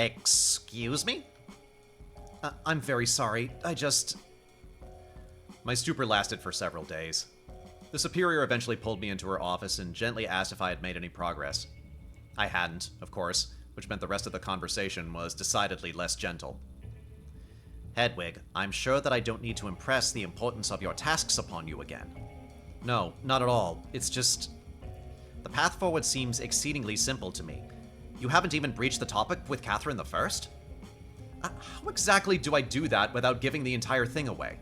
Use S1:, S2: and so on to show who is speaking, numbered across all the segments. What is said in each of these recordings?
S1: Excuse me? I'm very sorry. My stupor lasted for several days. The superior eventually pulled me into her office and gently asked if I had made any progress. I hadn't, of course, which meant the rest of the conversation was decidedly less gentle. Hedwig, I'm sure that I don't need to impress the importance of your tasks upon you again. No, not at all. It's just... The path forward seems exceedingly simple to me. You haven't even breached the topic with Catherine the First? How exactly do I do that without giving the entire thing away?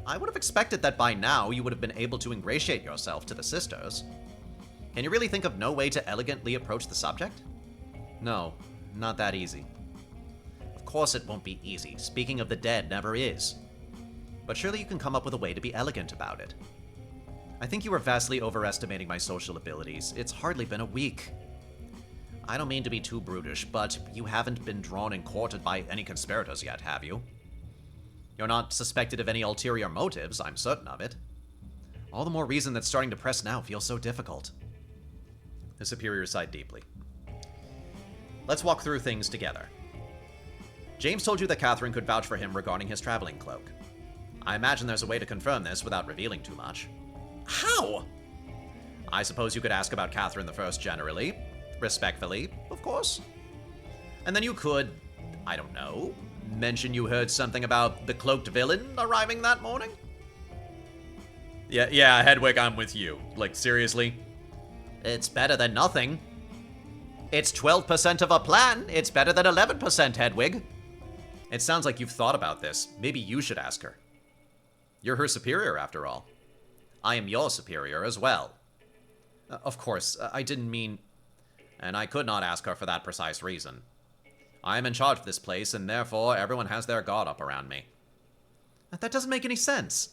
S1: I would have expected that by now you would have been able to ingratiate yourself to the sisters. Can you really think of no way to elegantly approach the subject? No, not that easy. Of course it won't be easy. Speaking of the dead never is. But surely you can come up with a way to be elegant about it. I think you are vastly overestimating my social abilities. It's hardly been a week. I don't mean to be too brutish, but you haven't been drawn and courted by any conspirators yet, have you? You're not suspected of any ulterior motives, I'm certain of it. All the more reason that starting to press now feels so difficult. The superior sighed deeply. Let's walk through things together. James told you that Catherine could vouch for him regarding his traveling cloak. I imagine there's a way to confirm this without revealing too much. How? I suppose you could ask about Catherine the First generally. Respectfully, of course. And then you could, I don't know, mention you heard something about the cloaked villain arriving that morning? Yeah, Hedwig, I'm with you. Like, seriously? It's better than nothing. It's 12% of a plan. It's better than 11%, Hedwig. It sounds like you've thought about this. Maybe you should ask her. You're her superior, after all. I am your superior as well. Of course, I didn't mean... And I could not ask her for that precise reason. I am in charge of this place, and therefore everyone has their guard up around me. That doesn't make any sense.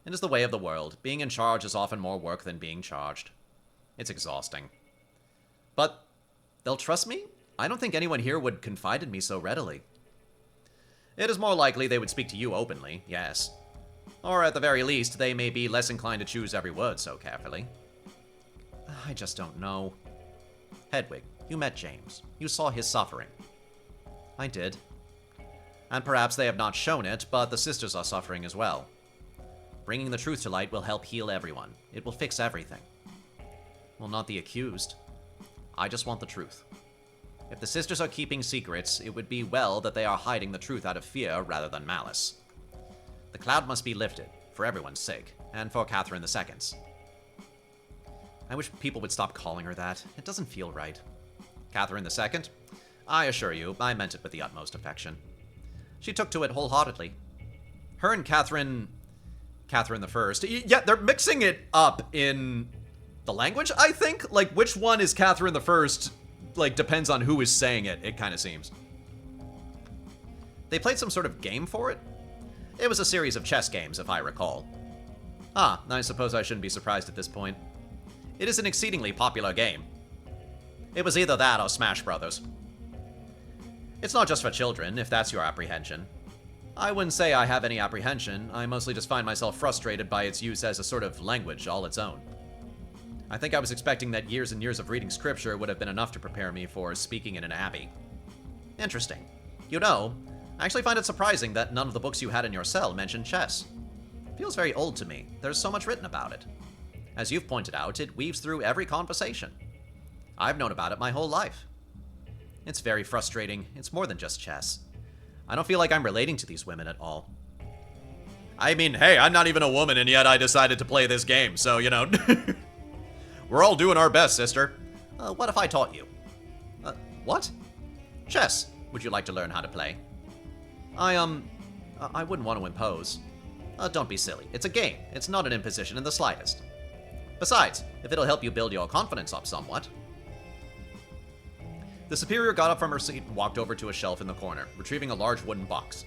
S1: It is the way of the world. Being in charge is often more work than being charged. It's exhausting. But they'll trust me? I don't think anyone here would confide in me so readily. It is more likely they would speak to you openly, yes. Or at the very least, they may be less inclined to choose every word so carefully. I just don't know. Hedwig, you met James. You saw his suffering. I did. And perhaps they have not shown it, but the sisters are suffering as well. Bringing the truth to light will help heal everyone. It will fix everything. Well, not the accused. I just want the truth. If the sisters are keeping secrets, it would be well that they are hiding the truth out of fear rather than malice. The cloud must be lifted, for everyone's sake, and for Catherine II's. I wish people would stop calling her that. It doesn't feel right. Catherine II? I assure you, I meant it with the utmost affection. She took to it wholeheartedly. Her and Catherine I. Yeah, they're mixing it up in the language, I think. Like, which one is Catherine I? Like, depends on who is saying it, it kind of seems. They played some sort of game for it? It was a series of chess games, if I recall. Ah, I suppose I shouldn't be surprised at this point. It is an exceedingly popular game. It was either that or Smash Brothers. It's not just for children, if that's your apprehension. I wouldn't say I have any apprehension. I mostly just find myself frustrated by its use as a sort of language all its own. I think I was expecting that years and years of reading scripture would have been enough to prepare me for speaking in an abbey. Interesting. You know, I actually find it surprising that none of the books you had in your cell mentioned chess. It feels very old to me. There's so much written about it. As you've pointed out, it weaves through every conversation. I've known about it my whole life. It's very frustrating. It's more than just chess. I don't feel like I'm relating to these women at all. I mean, hey, I'm not even a woman, and yet I decided to play this game, so, you know. We're all doing our best, sister. What if I taught you? What? Chess. Would you like to learn how to play? I wouldn't want to impose. Don't be silly. It's a game. It's not an imposition in the slightest. Besides, if it'll help you build your confidence up somewhat. The superior got up from her seat and walked over to a shelf in the corner, retrieving a large wooden box.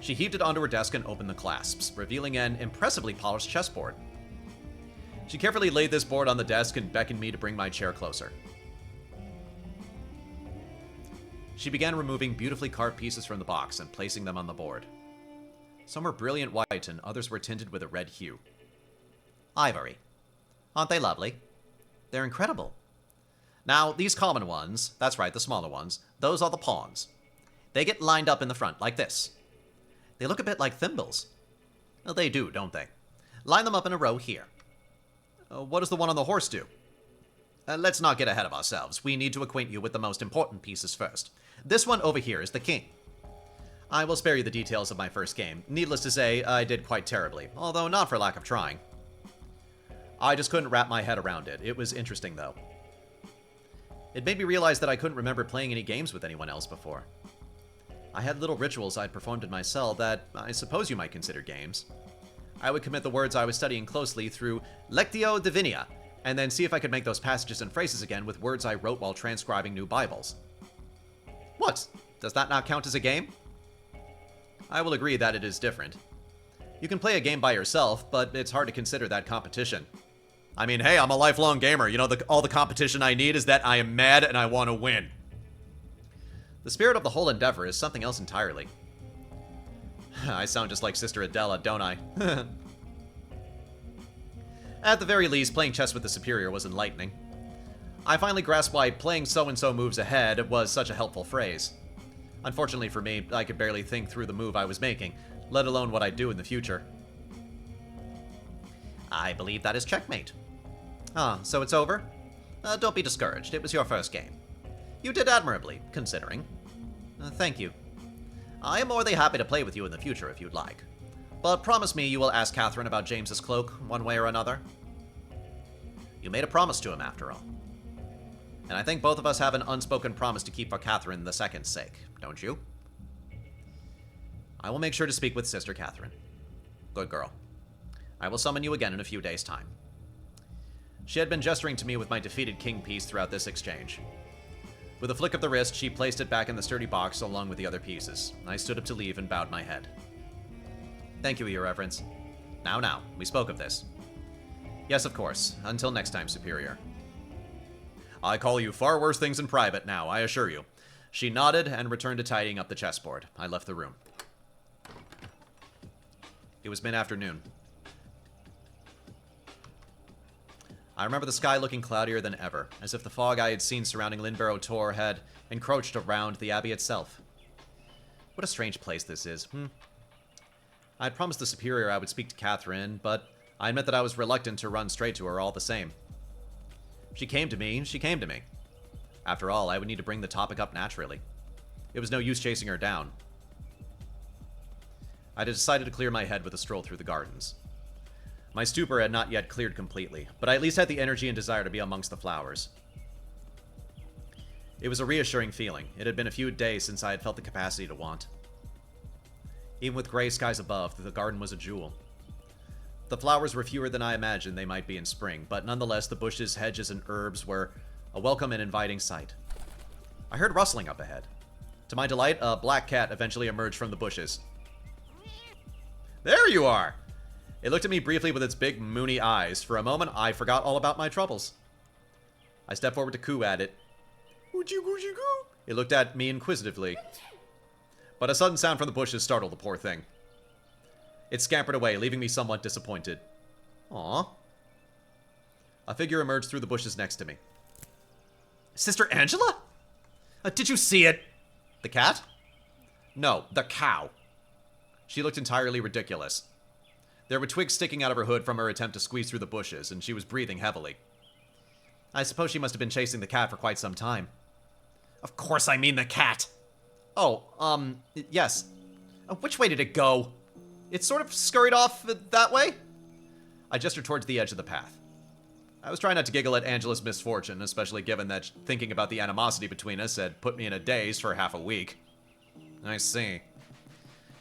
S1: She heaved it onto her desk and opened the clasps, revealing an impressively polished chessboard. She carefully laid this board on the desk and beckoned me to bring my chair closer. She began removing beautifully carved pieces from the box and placing them on the board. Some were brilliant white and others were tinted with a red hue. Ivory. Aren't they lovely? They're incredible. Now, these common ones, that's right, the smaller ones, those are the pawns. They get lined up in the front, like this. They look a bit like thimbles. Well, they do, don't they? Line them up in a row here. What does the one on the horse do? Let's not get ahead of ourselves. We need to acquaint you with the most important pieces first. This one over here is the king. I will spare you the details of my first game. Needless to say, I did quite terribly, although not for lack of trying. I just couldn't wrap my head around it. It was interesting, though. It made me realize that I couldn't remember playing any games with anyone else before. I had little rituals I'd performed in my cell that I suppose you might consider games. I would commit the words I was studying closely through Lectio Divinia, and then see if I could make those passages and phrases again with words I wrote while transcribing new Bibles. What? Does that not count as a game? I will agree that it is different. You can play a game by yourself, but it's hard to consider that competition. I mean, hey, I'm a lifelong gamer. You know, all the competition I need is that I am mad and I want to win. The spirit of the whole endeavor is something else entirely. I sound just like Sister Adela, don't I? At the very least, playing chess with the superior was enlightening. I finally grasped why playing so-and-so moves ahead was such a helpful phrase. Unfortunately for me, I could barely think through the move I was making, let alone what I'd do in the future. I believe that is checkmate. Ah, so it's over? Don't be discouraged, it was your first game. You did admirably, considering. Thank you. I am more than happy to play with you in the future if you'd like. But promise me you will ask Catherine about James's cloak, one way or another. You made a promise to him, after all. And I think both of us have an unspoken promise to keep for Catherine II's sake, don't you? I will make sure to speak with Sister Catherine. Good girl. I will summon you again in a few days' time. She had been gesturing to me with my defeated king piece throughout this exchange. With a flick of the wrist, she placed it back in the sturdy box along with the other pieces. I stood up to leave and bowed my head. Thank you, Your Reverence. Now, we spoke of this. Yes, of course. Until next time, Superior. I call you far worse things in private now, I assure you. She nodded and returned to tidying up the chessboard. I left the room. It was mid-afternoon. I remember the sky looking cloudier than ever, as if the fog I had seen surrounding Lynbarrow Tor had encroached around the abbey itself. What a strange place this is, I had promised the Superior I would speak to Catherine, but I admit that I was reluctant to run straight to her all the same. She came to me. After all, I would need to bring the topic up naturally. It was no use chasing her down. I had decided to clear my head with a stroll through the gardens. My stupor had not yet cleared completely, but I at least had the energy and desire to be amongst the flowers. It was a reassuring feeling. It had been a few days since I had felt the capacity to want. Even with gray skies above, the garden was a jewel. The flowers were fewer than I imagined they might be in spring, but nonetheless the bushes, hedges, and herbs were a welcome and inviting sight. I heard rustling up ahead. To my delight, a black cat eventually emerged from the bushes. There you are! It looked at me briefly with its big, moony eyes. For a moment, I forgot all about my troubles. I stepped forward to coo at it. It looked at me inquisitively. But a sudden sound from the bushes startled the poor thing. It scampered away, leaving me somewhat disappointed. Aww. A figure emerged through the bushes next to me. Sister Angela? Did you see it? The cat? No, the cow. She looked entirely ridiculous. There were twigs sticking out of her hood from her attempt to squeeze through the bushes, and she was breathing heavily. I suppose she must have been chasing the cat for quite some time. Of course I mean the cat! Oh, yes. Which way did it go? It sort of scurried off that way? I gestured towards the edge of the path. I was trying not to giggle at Angela's misfortune, especially given that thinking about the animosity between us had put me in a daze for half a week. I see.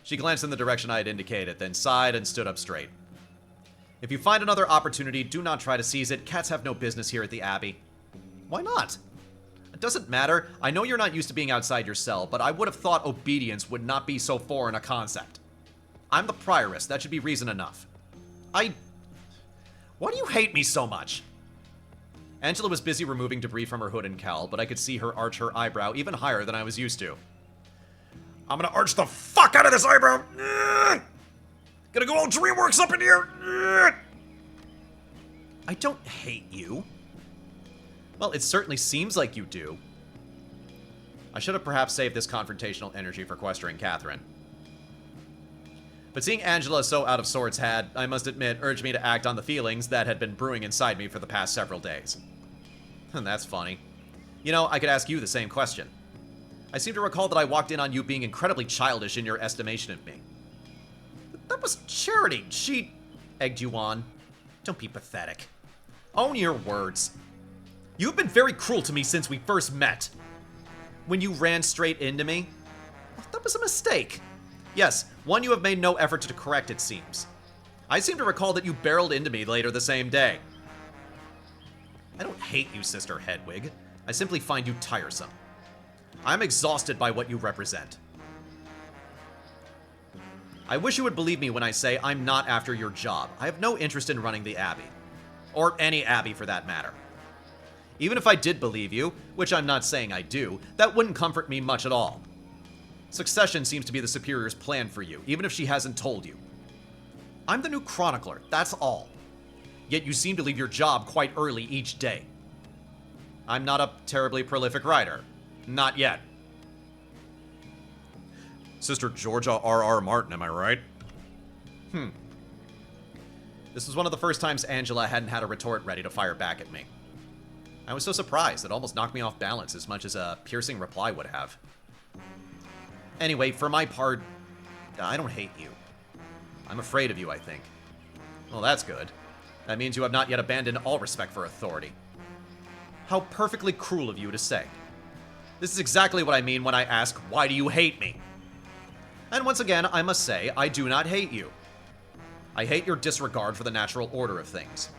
S1: She glanced in the direction I had indicated, then sighed and stood up straight. If you find another opportunity, do not try to seize it. Cats have no business here at the Abbey. Why not? It doesn't matter. I know you're not used to being outside your cell, but I would have thought obedience would not be so foreign a concept. I'm the prioress. That should be reason enough. Why do you hate me so much? Angela was busy removing debris from her hood and cowl, but I could see her arch her eyebrow even higher than I was used to. I'm gonna arch the fuck out of this eyebrow! Gonna go all DreamWorks up in here! I don't hate you. Well, it certainly seems like you do. I should have perhaps saved this confrontational energy for questioning Catherine. But seeing Angela so out of sorts had, I must admit, urged me to act on the feelings that had been brewing inside me for the past several days. And that's funny. You know, I could ask you the same question. I seem to recall that I walked in on you being incredibly childish in your estimation of me. That was Charity. She egged you on. Don't be pathetic. Own your words. You've been very cruel to me since we first met. When you ran straight into me, that was a mistake. Yes, one you have made no effort to correct, it seems. I seem to recall that you barreled into me later the same day. I don't hate you, Sister Hedwig. I simply find you tiresome. I'm exhausted by what you represent. I wish you would believe me when I say I'm not after your job. I have no interest in running the Abbey. Or any Abbey for that matter. Even if I did believe you, which I'm not saying I do, that wouldn't comfort me much at all. Succession seems to be the Superior's plan for you, even if she hasn't told you. I'm the new chronicler, that's all. Yet you seem to leave your job quite early each day. I'm not a terribly prolific writer. Not yet. Sister Georgia R.R. Martin, am I right? This was one of the first times Angela hadn't had a retort ready to fire back at me. I was so surprised it almost knocked me off balance as much as a piercing reply would have. Anyway, for my part, I don't hate you. I'm afraid of you, I think. Well, that's good. That means you have not yet abandoned all respect for authority. How perfectly cruel of you to say. This is exactly what I mean when I ask, why do you hate me? And once again, I must say, I do not hate you. I hate your disregard for the natural order of things.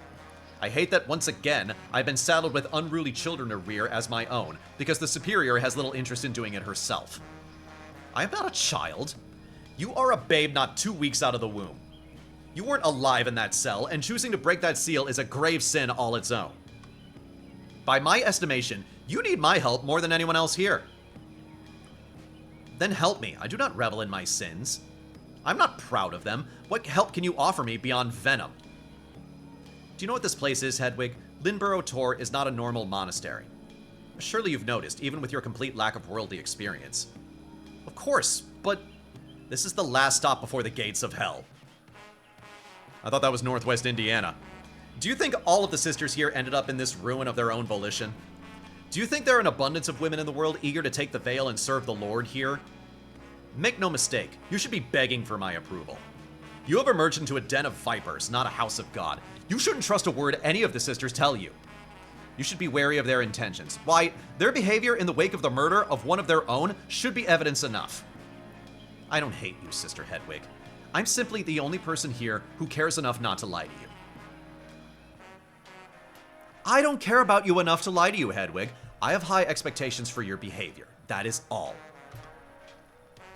S1: I hate that once again, I've been saddled with unruly children to rear as my own, because the Superior has little interest in doing it herself. I am not a child. You are a babe not 2 weeks out of the womb. You weren't alive in that cell, and choosing to break that seal is a grave sin all its own. By my estimation, you need my help more than anyone else here. Then help me. I do not revel in my sins. I'm not proud of them. What help can you offer me beyond venom? Do you know what this place is, Hedwig? Linborough Tor is not a normal monastery. Surely you've noticed, even with your complete lack of worldly experience. Of course, but this is the last stop before the gates of hell. I thought that was Northwest Indiana. Do you think all of the sisters here ended up in this ruin of their own volition? Do you think there are an abundance of women in the world eager to take the veil and serve the Lord here? Make no mistake, you should be begging for my approval. You have emerged into a den of vipers, not a house of God. You shouldn't trust a word any of the sisters tell you. You should be wary of their intentions. Why, their behavior in the wake of the murder of one of their own should be evidence enough. I don't hate you, Sister Hedwig. I'm simply the only person here who cares enough not to lie to you. I don't care about you enough to lie to you, Hedwig. I have high expectations for your behavior. That is all.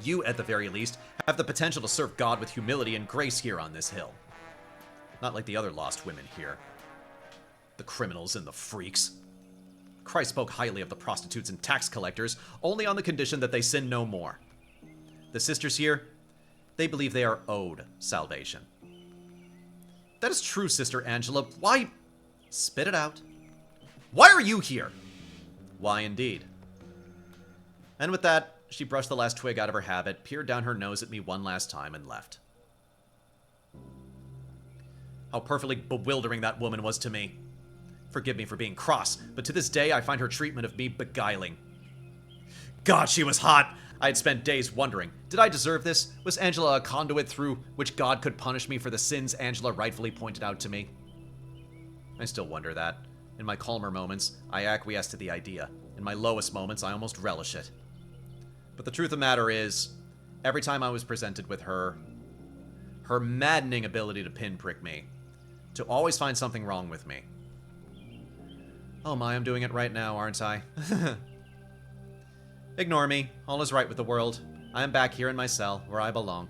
S1: You, at the very least, have the potential to serve God with humility and grace here on this hill. Not like the other lost women here. The criminals and the freaks. Christ spoke highly of the prostitutes and tax collectors, only on the condition that they sin no more. The sisters here, they believe they are owed salvation. That is true, Sister Angela. Why? Spit it out. Why are you here? Why indeed? And with that, she brushed the last twig out of her habit, peered down her nose at me one last time, and left. How perfectly bewildering that woman was to me. Forgive me for being cross, but to this day I find her treatment of me beguiling. God, she was hot! I had spent days wondering, did I deserve this? Was Angela a conduit through which God could punish me for the sins Angela rightfully pointed out to me? I still wonder that. In my calmer moments, I acquiesce to the idea. In my lowest moments, I almost relish it. But the truth of the matter is, every time I was presented with her maddening ability to pinprick me, to always find something wrong with me. Oh my, I'm doing it right now, aren't I? Ignore me. All is right with the world. I am back here in my cell, where I belong.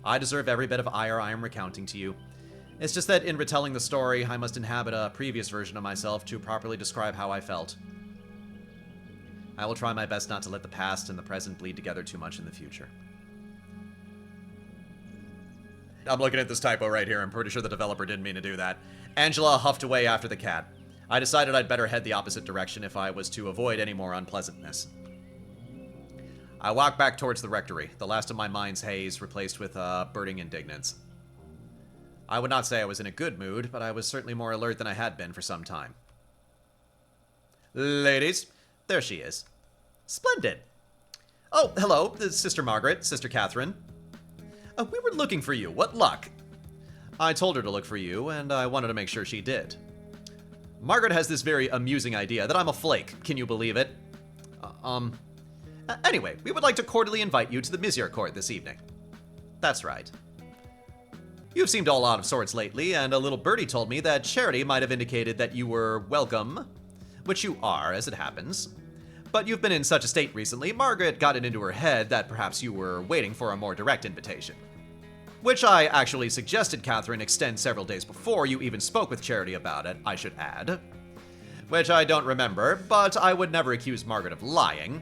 S1: I deserve every bit of ire I am recounting to you. It's just that in retelling the story, I must inhabit a previous version of myself to properly describe how I felt. I will try my best not to let the past and the present bleed together too much in the future. I'm looking at this typo right here. I'm pretty sure the developer didn't mean to do that. Angela huffed away after the cat. I decided I'd better head the opposite direction if I was to avoid any more unpleasantness. I walked back towards the rectory, the last of my mind's haze replaced with burning indignance. I would not say I was in a good mood, but I was certainly more alert than I had been for some time. Ladies, there she is. Splendid. Oh, hello, Sister Margaret, Sister Catherine. We were looking for you. What luck? I told her to look for you, and I wanted to make sure she did. Margaret has this very amusing idea that I'm a flake. Can you believe it? Anyway, we would like to cordially invite you to the Misericorde this evening. That's right. You've seemed all out of sorts lately, and a little birdie told me that Charity might have indicated that you were welcome, which you are, as it happens. But you've been in such a state recently, Margaret got it into her head that perhaps you were waiting for a more direct invitation. Which I actually suggested Catherine extend several days before you even spoke with Charity about it, I should add. Which I don't remember, but I would never accuse Margaret of lying.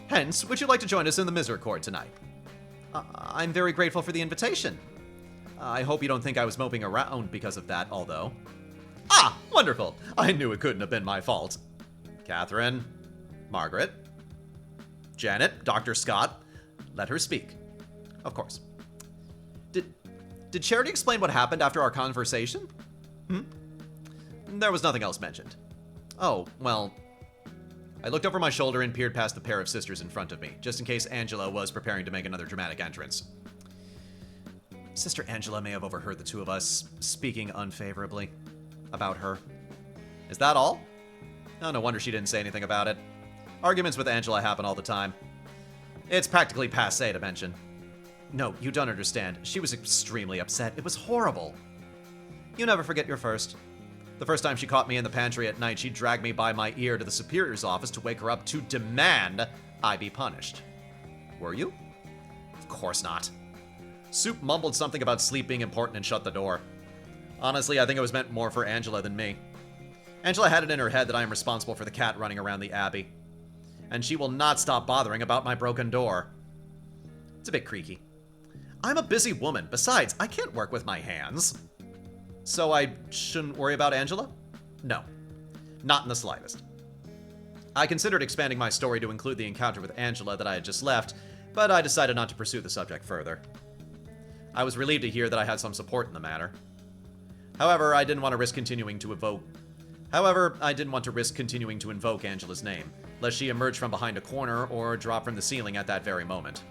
S1: Hence, would you like to join us in the Misericorde tonight? I'm very grateful for the invitation. I hope you don't think I was moping around because of that, although. Ah, wonderful! I knew it couldn't have been my fault. Catherine, Margaret, Janet, Dr. Scott, let her speak. Of course. Did Charity explain what happened after our conversation? There was nothing else mentioned. Oh, well, I looked over my shoulder and peered past the pair of sisters in front of me, just in case Angela was preparing to make another dramatic entrance. Sister Angela may have overheard the two of us speaking unfavorably about her. Is that all? Oh, no wonder she didn't say anything about it. Arguments with Angela happen all the time. It's practically passé to mention. No, you don't understand. She was extremely upset. It was horrible. You never forget your first. The first time she caught me in the pantry at night, she dragged me by my ear to the superior's office to wake her up to demand I be punished. Were you? Of course not. Soup mumbled something about sleep being important and shut the door. Honestly, I think it was meant more for Angela than me. Angela had it in her head that I am responsible for the cat running around the Abbey. And she will not stop bothering about my broken door. It's a bit creaky. I'm a busy woman. Besides, I can't work with my hands. So I shouldn't worry about Angela? No. Not in the slightest. I considered expanding my story to include the encounter with Angela that I had just left, but I decided not to pursue the subject further. I was relieved to hear that I had some support in the matter. However, I didn't want to risk continuing to invoke Angela's name, lest she emerge from behind a corner or drop from the ceiling at that very moment.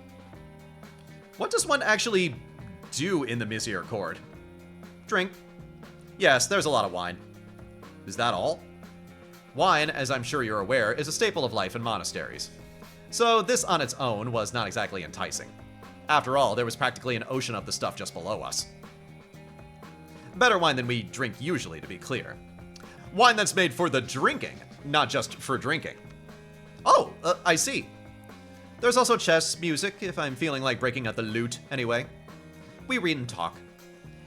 S1: What does one actually do in the Misericorde? Drink. Yes, there's a lot of wine. Is that all? Wine, as I'm sure you're aware, is a staple of life in monasteries. So this on its own was not exactly enticing. After all, there was practically an ocean of the stuff just below us. Better wine than we drink usually, to be clear. Wine that's made for the drinking, not just for drinking. Oh, I see. There's also chess, music, if I'm feeling like breaking out the lute, anyway. We read and talk.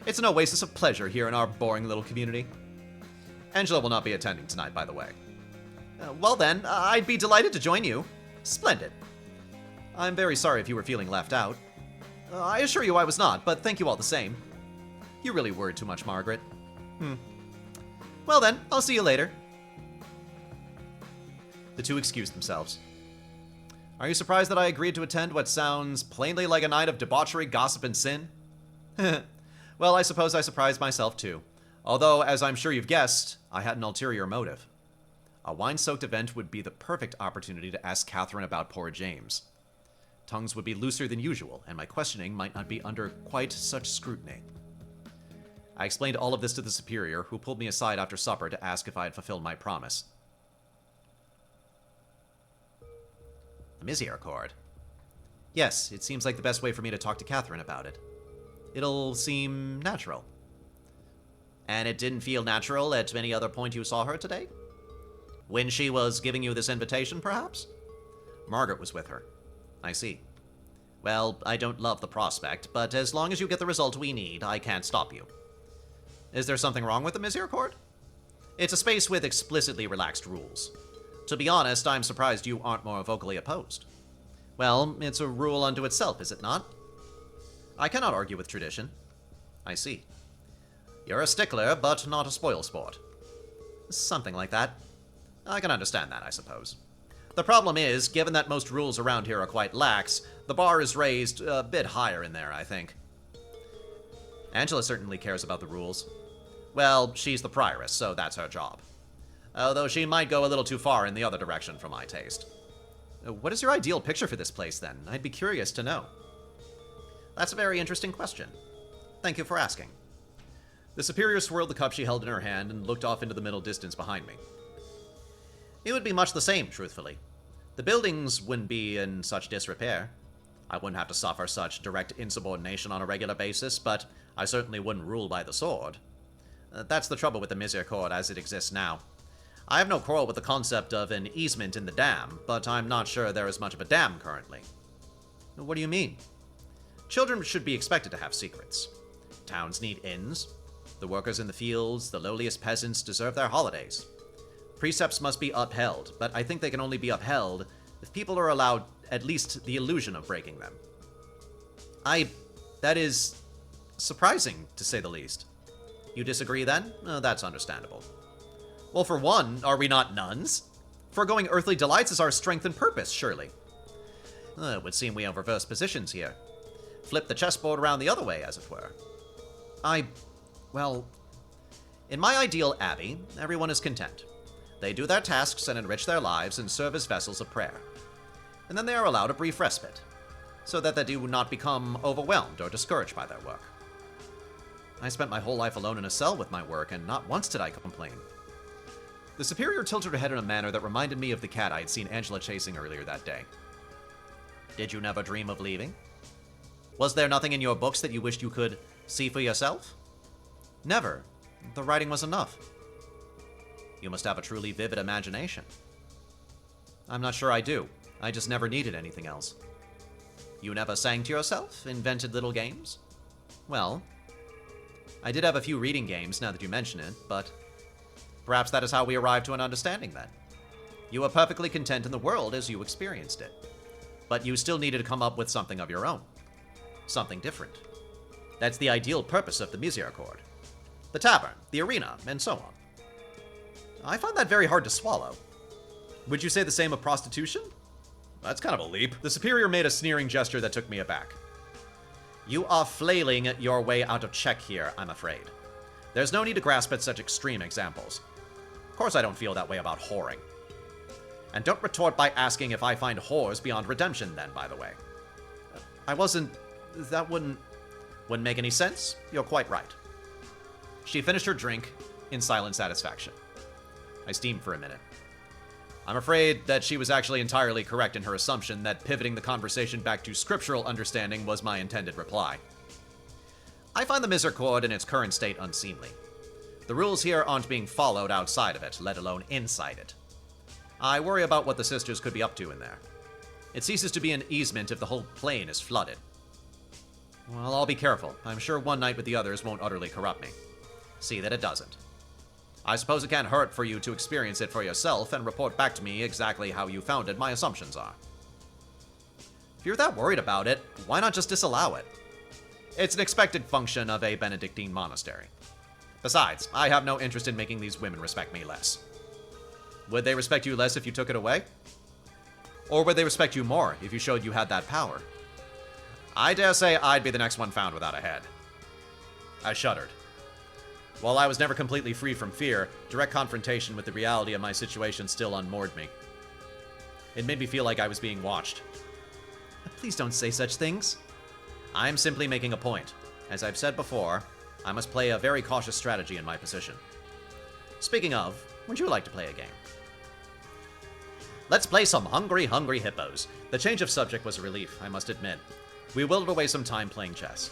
S1: It's an oasis of pleasure here in our boring little community. Angela will not be attending tonight, by the way. Well then, I'd be delighted to join you. Splendid. I'm very sorry if you were feeling left out. I assure you I was not, but thank you all the same. You really worried too much, Margaret. Well then, I'll see you later. The two excused themselves. Are you surprised that I agreed to attend what sounds plainly like a night of debauchery, gossip, and sin? Well, I suppose I surprised myself too. Although, as I'm sure you've guessed, I had an ulterior motive. A wine-soaked event would be the perfect opportunity to ask Catherine about poor James. Tongues would be looser than usual, and my questioning might not be under quite such scrutiny. I explained all of this to the superior, who pulled me aside after supper to ask if I had fulfilled my promise. The Misericorde. Yes, it seems like the best way for me to talk to Catherine about it. It'll seem natural. And it didn't feel natural at any other point you saw her today? When she was giving you this invitation, perhaps? Margaret was with her. I see. Well, I don't love the prospect, but as long as you get the result we need, I can't stop you. Is there something wrong with the Misericorde? It's a space with explicitly relaxed rules. To be honest, I'm surprised you aren't more vocally opposed. Well, it's a rule unto itself, is it not? I cannot argue with tradition. I see. You're a stickler, but not a spoilsport. Something like that. I can understand that, I suppose. The problem is, given that most rules around here are quite lax, the bar is raised a bit higher in there, I think. Angela certainly cares about the rules. Well, she's the prioress, so that's her job. Although she might go a little too far in the other direction for my taste. What is your ideal picture for this place, then? I'd be curious to know. That's a very interesting question. Thank you for asking. The Superior swirled the cup she held in her hand and looked off into the middle distance behind me. It would be much the same, truthfully. The buildings wouldn't be in such disrepair. I wouldn't have to suffer such direct insubordination on a regular basis, but I certainly wouldn't rule by the sword. That's the trouble with the Misericorde as it exists now. I have no quarrel with the concept of an easement in the dam, but I'm not sure there is much of a dam currently. What do you mean? Children should be expected to have secrets. Towns need inns. The workers in the fields, the lowliest peasants, deserve their holidays. Precepts must be upheld, but I think they can only be upheld if people are allowed at least the illusion of breaking them. That is surprising, to say the least. You disagree, then? That's understandable. Well, for one, are we not nuns? Foregoing earthly delights is our strength and purpose, surely. It would seem we have reversed positions here. Flip the chessboard around the other way, as it were. Well, in my ideal abbey, everyone is content. They do their tasks and enrich their lives and serve as vessels of prayer. And then they are allowed a brief respite, so that they do not become overwhelmed or discouraged by their work. I spent my whole life alone in a cell with my work, and not once did I complain. The Superior tilted her head in a manner that reminded me of the cat I had seen Angela chasing earlier that day. Did you never dream of leaving? Was there nothing in your books that you wished you could see for yourself? Never. The writing was enough. You must have a truly vivid imagination. I'm not sure I do. I just never needed anything else. You never sang to yourself? Invented little games? Well, I did have a few reading games now that you mention it, but perhaps that is how we arrived to an understanding then. You were perfectly content in the world as you experienced it. But you still needed to come up with something of your own. Something different. That's the ideal purpose of the Misericorde. The tavern, the arena, and so on. I find that very hard to swallow. Would you say the same of prostitution? That's kind of a leap. The Superior made a sneering gesture that took me aback. You are flailing your way out of check here, I'm afraid. There's no need to grasp at such extreme examples. Of course I don't feel that way about whoring. And don't retort by asking if I find whores beyond redemption then, by the way. That wouldn't make any sense. You're quite right. She finished her drink in silent satisfaction. I steamed for a minute. I'm afraid that she was actually entirely correct in her assumption that pivoting the conversation back to scriptural understanding was my intended reply. I find the Misericorde in its current state unseemly. The rules here aren't being followed outside of it, let alone inside it. I worry about what the sisters could be up to in there. It ceases to be an easement if the whole plane is flooded. Well, I'll be careful. I'm sure one night with the others won't utterly corrupt me. See that it doesn't. I suppose it can't hurt for you to experience it for yourself and report back to me exactly how you founded my assumptions are. If you're that worried about it, why not just disallow it? It's an expected function of a Benedictine monastery. Besides, I have no interest in making these women respect me less. Would they respect you less if you took it away? Or would they respect you more if you showed you had that power? I dare say I'd be the next one found without a head. I shuddered. While I was never completely free from fear, direct confrontation with the reality of my situation still unmoored me. It made me feel like I was being watched. Please don't say such things. I'm simply making a point. As I've said before, I must play a very cautious strategy in my position. Speaking of, would you like to play a game? Let's play some Hungry Hungry Hippos. The change of subject was a relief, I must admit. We whittled away some time playing chess.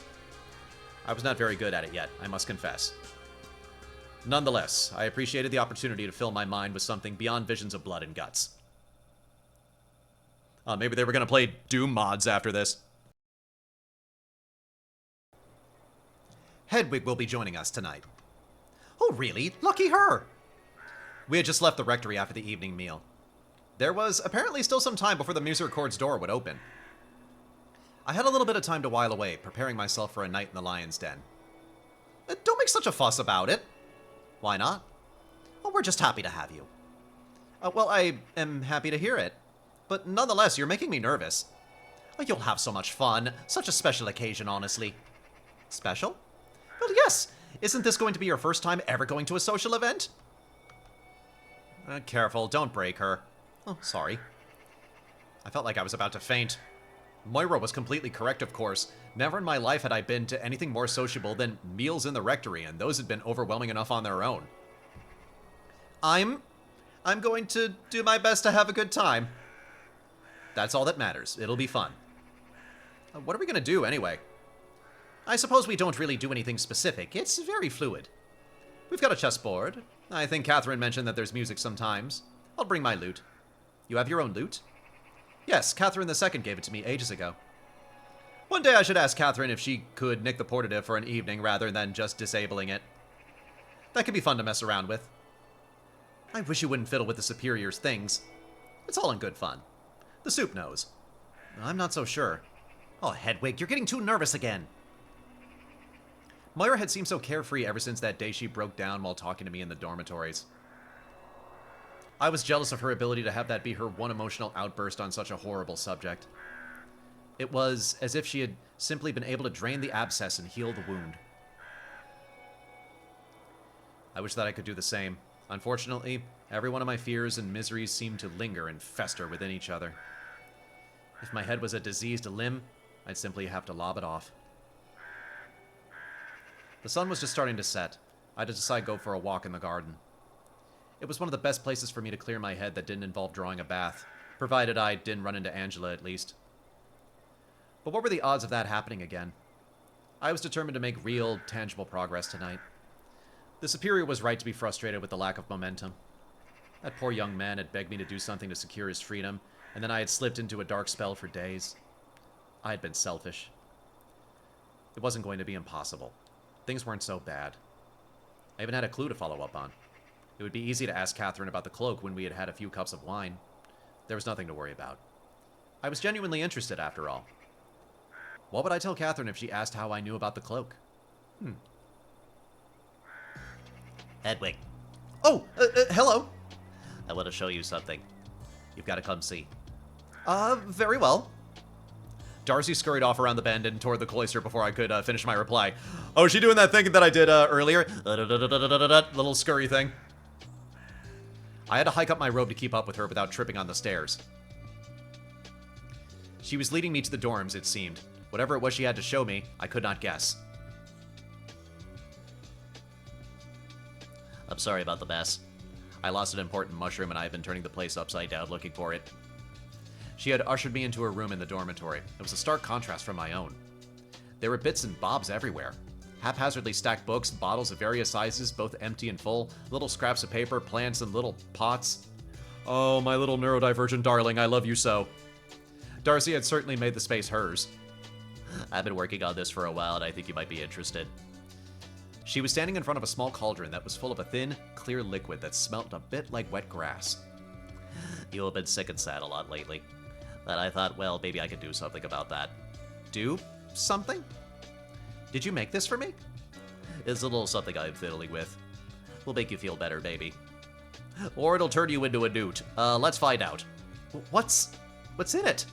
S1: I was not very good at it yet, I must confess. Nonetheless, I appreciated the opportunity to fill my mind with something beyond visions of blood and guts. Maybe they were going to play Doom mods after this. Hedwig will be joining us tonight. Oh, really? Lucky her! We had just left the rectory after the evening meal. There was apparently still some time before the Misericorde's door would open. I had a little bit of time to while away, preparing myself for a night in the lion's den. Don't make such a fuss about it. Why not? Well, we're just happy to have you. Well, I am happy to hear it. But nonetheless, you're making me nervous. You'll have so much fun. Such a special occasion, honestly. Special? Well, yes. Isn't this going to be your first time ever going to a social event? Careful, don't break her. Oh, sorry. I felt like I was about to faint. Moira was completely correct, of course. Never in my life had I been to anything more sociable than meals in the rectory, and those had been overwhelming enough on their own. I'm going to do my best to have a good time. That's all that matters. It'll be fun. What are we going to do, anyway? I suppose we don't really do anything specific. It's very fluid. We've got a chessboard. I think Catherine mentioned that there's music sometimes. I'll bring my lute. You have your own lute? Yes, Catherine II gave it to me ages ago. One day I should ask Catherine if she could nick the portative for an evening rather than just disabling it. That could be fun to mess around with. I wish you wouldn't fiddle with the Superior's things. It's all in good fun. The soup knows. I'm not so sure. Oh, Hedwig, you're getting too nervous again. Moira had seemed so carefree ever since that day she broke down while talking to me in the dormitories. I was jealous of her ability to have that be her one emotional outburst on such a horrible subject. It was as if she had simply been able to drain the abscess and heal the wound. I wish that I could do the same. Unfortunately, every one of my fears and miseries seemed to linger and fester within each other. If my head was a diseased limb, I'd simply have to lob it off. The sun was just starting to set. I had to decide to go for a walk in the garden. It was one of the best places for me to clear my head that didn't involve drawing a bath, provided I didn't run into Angela at least. But what were the odds of that happening again? I was determined to make real, tangible progress tonight. The Superior was right to be frustrated with the lack of momentum. That poor young man had begged me to do something to secure his freedom, and then I had slipped into a dark spell for days. I had been selfish. It wasn't going to be impossible. Things weren't so bad. I even had a clue to follow up on. It would be easy to ask Catherine about the cloak when we had had a few cups of wine. There was nothing to worry about. I was genuinely interested, after all. What would I tell Catherine if she asked how I knew about the cloak? Hedwig. Oh, hello. I want to show you something. You've got to come see. Very well. Darcy scurried off around the bend and toward the cloister before I could finish my reply. Oh, is she doing that thing that I did earlier? Little scurry thing. I had to hike up my robe to keep up with her without tripping on the stairs. She was leading me to the dorms, it seemed. Whatever it was she had to show me, I could not guess. I'm sorry about the mess. I lost an important mushroom and I have been turning the place upside down looking for it. She had ushered me into her room in the dormitory. It was a stark contrast from my own. There were bits and bobs everywhere. Haphazardly stacked books, bottles of various sizes, both empty and full, little scraps of paper, plants, and little pots. Oh, my little neurodivergent darling, I love you so. Darcy had certainly made the space hers. I've been working on this for a while, and I think you might be interested. She was standing in front of a small cauldron that was full of a thin, clear liquid that smelt a bit like wet grass. You have been sick and sad a lot lately, and I thought, well, maybe I could do something about that. Do something? Did you make this for me? It's a little something I'm fiddling with. Will make you feel better, maybe. Or it'll turn you into a newt. Let's find out. What's in it?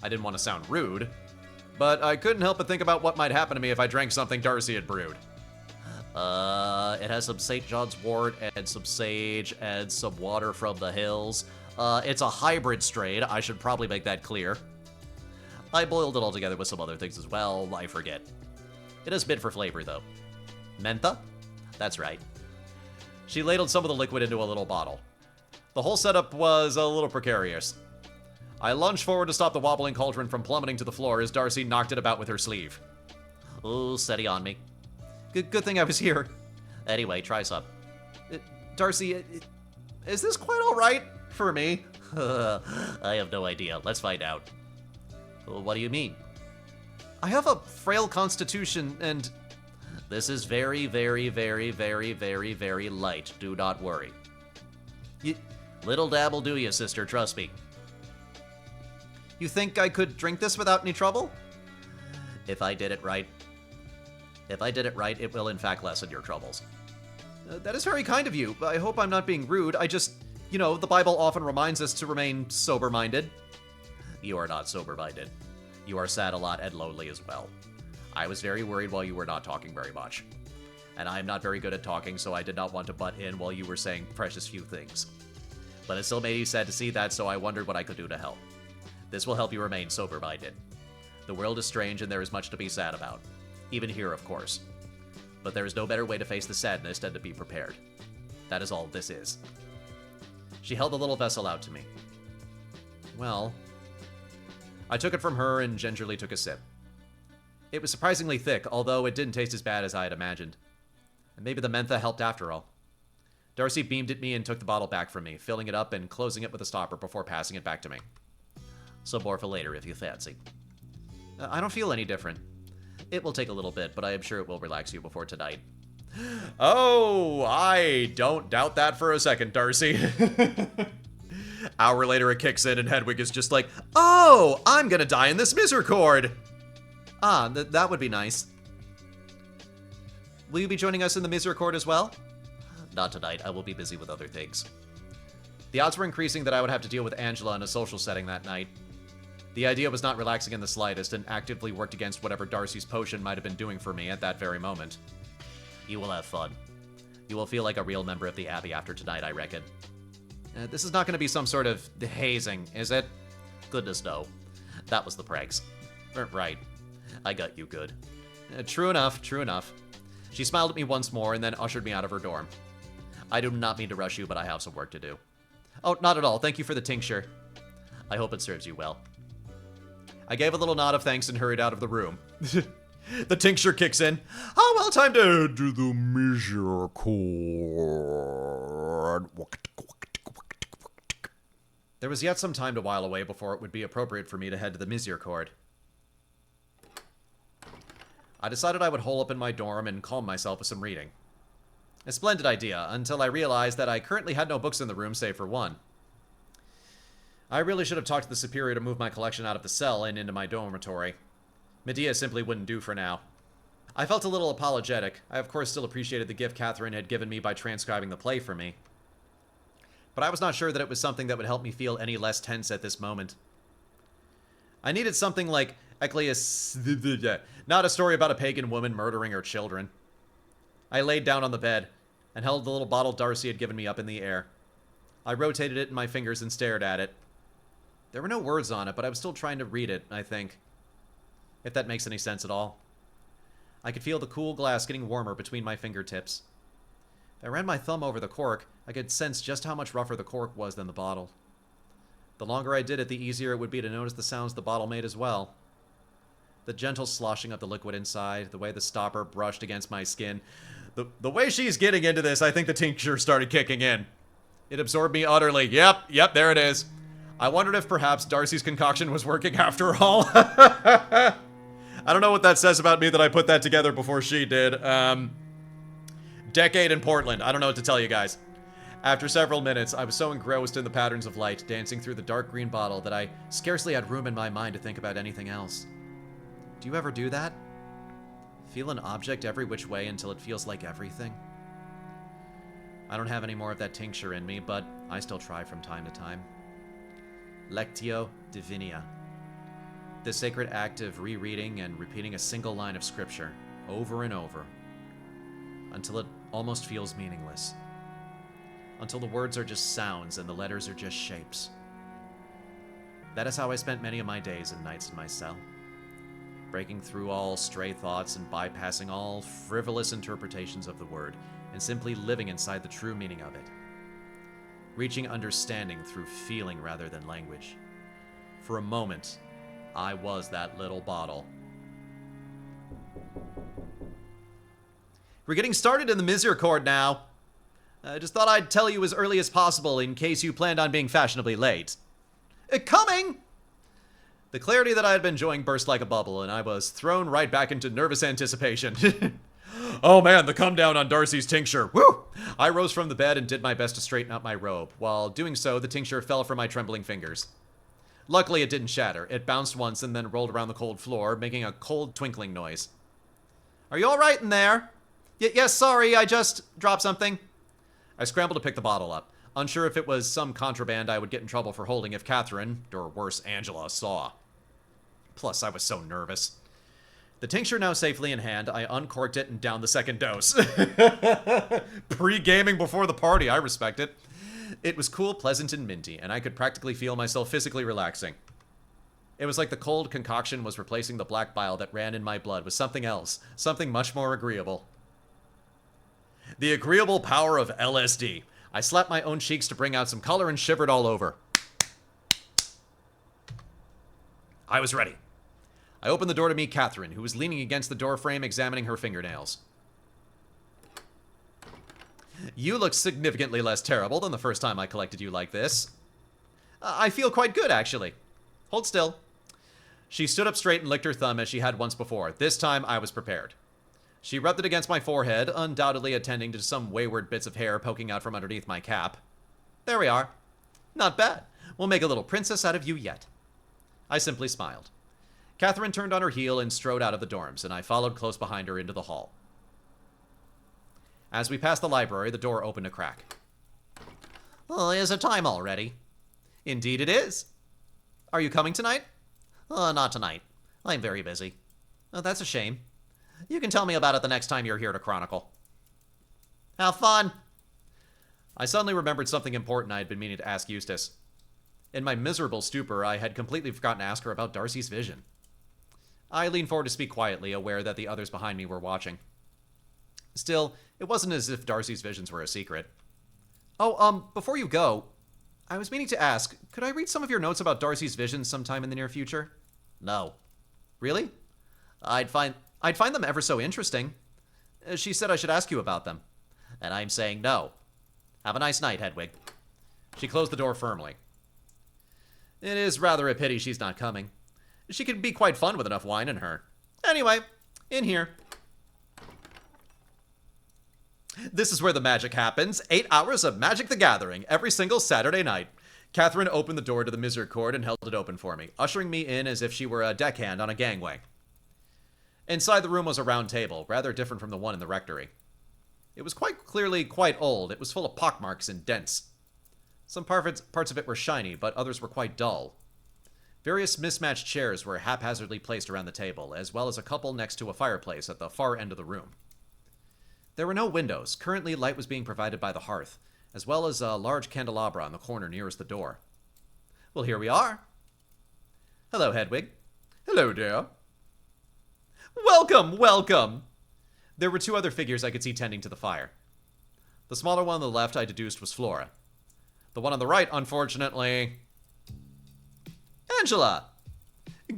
S1: I didn't want to sound rude, but I couldn't help but think about what might happen to me if I drank something Darcy had brewed. It has some St. John's wort and some sage and some water from the hills. It's a hybrid strain. I should probably make that clear. I boiled it all together with some other things as well. I forget. It is mint for flavor, though. Mentha? That's right. She ladled some of the liquid into a little bottle. The whole setup was a little precarious. I lunged forward to stop the wobbling cauldron from plummeting to the floor as Darcy knocked it about with her sleeve. Ooh, steady on me. Good thing I was here. Anyway, try some. Darcy, is this quite all right for me? I have no idea. Let's find out. What do you mean? I have a frail constitution, and this is very, very, very, very, very, very light. Do not worry. Little dab will do you, sister. Trust me. You think I could drink this without any trouble? If I did it right. If I did it right, it will in fact lessen your troubles. That is very kind of you. I hope I'm not being rude. I just, the Bible often reminds us to remain sober-minded. You are not sober-minded. You are sad a lot and lonely as well. I was very worried while you were not talking very much. And I am not very good at talking, so I did not want to butt in while you were saying precious few things. But it still made you sad to see that, so I wondered what I could do to help. This will help you remain sober-minded. The world is strange and there is much to be sad about. Even here, of course. But there is no better way to face the sadness than to be prepared. That is all this is. She held the little vessel out to me. Well, I took it from her and gingerly took a sip. It was surprisingly thick, although it didn't taste as bad as I had imagined. And maybe the mentha helped after all. Darcy beamed at me and took the bottle back from me, filling it up and closing it with a stopper before passing it back to me. Some more for later if you fancy. I don't feel any different. It will take a little bit, but I am sure it will relax you before tonight. Oh, I don't doubt that for a second, Darcy. Hour later, it kicks in and Hedwig is just like, oh, I'm gonna die in this Misericorde. Ah, that would be nice. Will you be joining us in the Misericorde as well? Not tonight. I will be busy with other things. The odds were increasing that I would have to deal with Angela in a social setting that night. The idea was not relaxing in the slightest and actively worked against whatever Darcy's potion might have been doing for me at that very moment. You will have fun. You will feel like a real member of the Abbey after tonight, I reckon. This is not going to be some sort of hazing, is it? Goodness no. That was the pranks. Right. I got you good. True enough, true enough. She smiled at me once more and then ushered me out of her dorm. I do not mean to rush you, but I have some work to do. Oh, not at all. Thank you for the tincture. I hope it serves you well. I gave a little nod of thanks and hurried out of the room. The tincture kicks in. Oh, well, time to do the Misericorde. There was yet some time to while away before it would be appropriate for me to head to the Misericorde. I decided I would hole up in my dorm and calm myself with some reading. A splendid idea, until I realized that I currently had no books in the room save for one. I really should have talked to the superior to move my collection out of the cell and into my dormitory. Medea simply wouldn't do for now. I felt a little apologetic. I of course still appreciated the gift Catherine had given me by transcribing the play for me. But I was not sure that it was something that would help me feel any less tense at this moment. I needed something like Ecclesiastes, not a story about a pagan woman murdering her children. I laid down on the bed and held the little bottle Darcy had given me up in the air. I rotated it in my fingers and stared at it. There were no words on it, but I was still trying to read it, I think. If that makes any sense at all. I could feel the cool glass getting warmer between my fingertips. If I ran my thumb over the cork, I could sense just how much rougher the cork was than the bottle. The longer I did it, the easier it would be to notice the sounds the bottle made as well. The gentle sloshing of the liquid inside, the way the stopper brushed against my skin. The way she's getting into this, I think the tincture started kicking in. It absorbed me utterly. Yep, there it is. I wondered if perhaps Darcy's concoction was working after all. I don't know what that says about me that I put that together before she did. Decade in Portland. I don't know what to tell you guys. After several minutes, I was so engrossed in the patterns of light dancing through the dark green bottle that I scarcely had room in my mind to think about anything else. Do you ever do that? Feel an object every which way until it feels like everything? I don't have any more of that tincture in me, but I still try from time to time. Lectio Divinia. The sacred act of rereading and repeating a single line of scripture over and over until it almost feels meaningless. Until the words are just sounds and the letters are just shapes. That is how I spent many of my days and nights in my cell. Breaking through all stray thoughts and bypassing all frivolous interpretations of the word, and simply living inside the true meaning of it. Reaching understanding through feeling rather than language. For a moment, I was that little bottle. We're getting started in the Misericorde now. I just thought I'd tell you as early as possible in case you planned on being fashionably late. Coming! The clarity that I had been enjoying burst like a bubble, and I was thrown right back into nervous anticipation. Oh man, the come down on Darcy's tincture. Woo! I rose from the bed and did my best to straighten out my robe. While doing so, the tincture fell from my trembling fingers. Luckily, it didn't shatter. It bounced once and then rolled around the cold floor, making a cold twinkling noise. Are you all right in there? Yes, sorry, I just dropped something. I scrambled to pick the bottle up, unsure if it was some contraband I would get in trouble for holding if Catherine, or worse, Angela, saw. Plus, I was so nervous. The tincture now safely in hand, I uncorked it and downed the second dose. Pre-gaming before the party, I respect it. It was cool, pleasant, and minty, and I could practically feel myself physically relaxing. It was like the cold concoction was replacing the black bile that ran in my blood with something else, something much more agreeable. The agreeable power of LSD. I slapped my own cheeks to bring out some color and shivered all over. I was ready. I opened the door to meet Catherine, who was leaning against the door frame examining her fingernails. You look significantly less terrible than the first time I collected you like this. I feel quite good, actually. Hold still. She stood up straight and licked her thumb as she had once before. This time, I was prepared. She rubbed it against my forehead, undoubtedly attending to some wayward bits of hair poking out from underneath my cap. There we are. Not bad. We'll make a little princess out of you yet. I simply smiled. Catherine turned on her heel and strode out of the dorms, and I followed close behind her into the hall. As we passed the library, the door opened a crack. Oh, is it time already? Indeed it is. Are you coming tonight? Not tonight. I'm very busy. Oh, that's a shame. You can tell me about it the next time you're here to chronicle. Have fun. I suddenly remembered something important I had been meaning to ask Eustace. In my miserable stupor, I had completely forgotten to ask her about Darcy's vision. I leaned forward to speak quietly, aware that the others behind me were watching. Still, it wasn't as if Darcy's visions were a secret. Oh, before you go, I was meaning to ask, could I read some of your notes about Darcy's visions sometime in the near future? No. Really? I'd find them ever so interesting. She said I should ask you about them. And I'm saying no. Have a nice night, Hedwig. She closed the door firmly. It is rather a pity she's not coming. She could be quite fun with enough wine in her. Anyway, in here. This is where the magic happens. 8 hours of Magic the Gathering every single Saturday night. Catherine opened the door to the Misericorde and held it open for me, ushering me in as if she were a deckhand on a gangway. Inside the room was a round table, rather different from the one in the rectory. It was quite clearly quite old. It was full of pockmarks and dents. Some parts of it were shiny, but others were quite dull. Various mismatched chairs were haphazardly placed around the table, as well as a couple next to a fireplace at the far end of the room. There were no windows. Currently, light was being provided by the hearth, as well as a large candelabra on the corner nearest the door. Well, here we are. Hello, Hedwig. Hello, dear. Welcome, welcome! There were 2 other figures I could see tending to the fire. The smaller one on the left I deduced was Flora. The one on the right, unfortunately... Angela!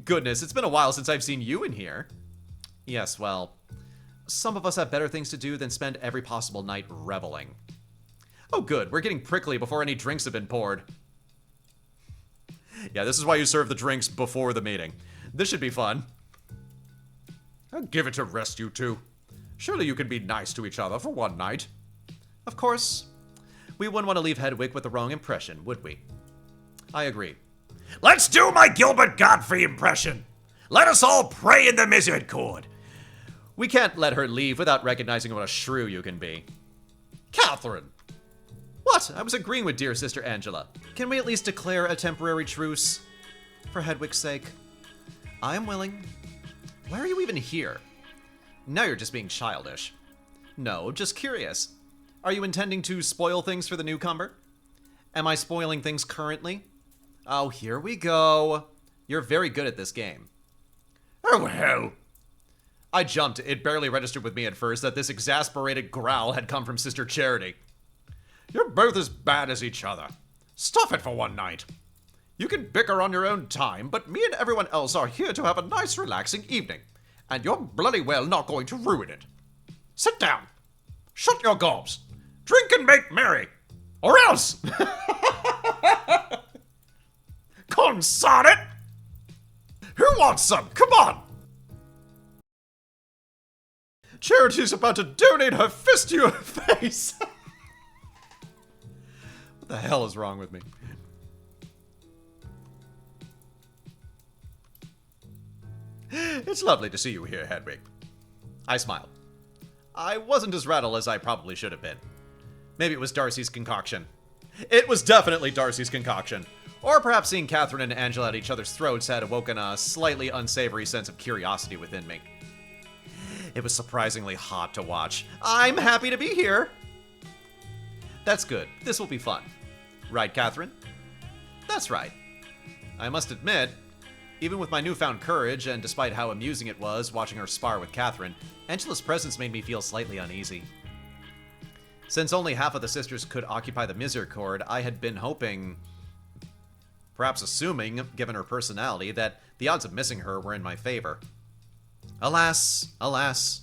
S1: Goodness, it's been a while since I've seen you in here. Yes, well, some of us have better things to do than spend every possible night reveling. Oh good, we're getting prickly before any drinks have been poured. Yeah, this is why you serve the drinks before the meeting. This should be fun. Give it a rest, you two. Surely you can be nice to each other for one night. Of course. We wouldn't want to leave Hedwig with the wrong impression, would we? I agree. Let's do my Gilbert Godfrey impression. Let us all pray in the Misericorde. We can't let her leave without recognizing what a shrew you can be. Catherine! What? I was agreeing with dear sister Angela. Can we at least declare a temporary truce? For Hedwig's sake. I am willing. Why are you even here? Now you're just being childish. No, just curious. Are you intending to spoil things for the newcomer? Am I spoiling things currently? Oh, here we go. You're very good at this game. Oh, hell. I jumped. It barely registered with me at first that this exasperated growl had come from Sister Charity. You're both as bad as each other. Stuff it for one night. You can bicker on your own time, but me and everyone else are here to have a nice, relaxing evening, and you're bloody well not going to ruin it. Sit down. Shut your gobs. Drink and make merry. Or else. Consart it. Who wants some? Come on. Charity's about to donate her fist to your face. What the hell is wrong with me? It's lovely to see you here, Hedwig. I smiled. I wasn't as rattled as I probably should have been. Maybe it was Darcy's concoction. It was definitely Darcy's concoction. Or perhaps seeing Catherine and Angela at each other's throats had awoken a slightly unsavory sense of curiosity within me. It was surprisingly hot to watch. I'm happy to be here. That's good. This will be fun. Right, Catherine? That's right. I must admit, even with my newfound courage, and despite how amusing it was watching her spar with Catherine, Angela's presence made me feel slightly uneasy. Since only half of the sisters could occupy the Misericorde, I had been hoping, perhaps assuming, given her personality, that the odds of missing her were in my favor. Alas, alas.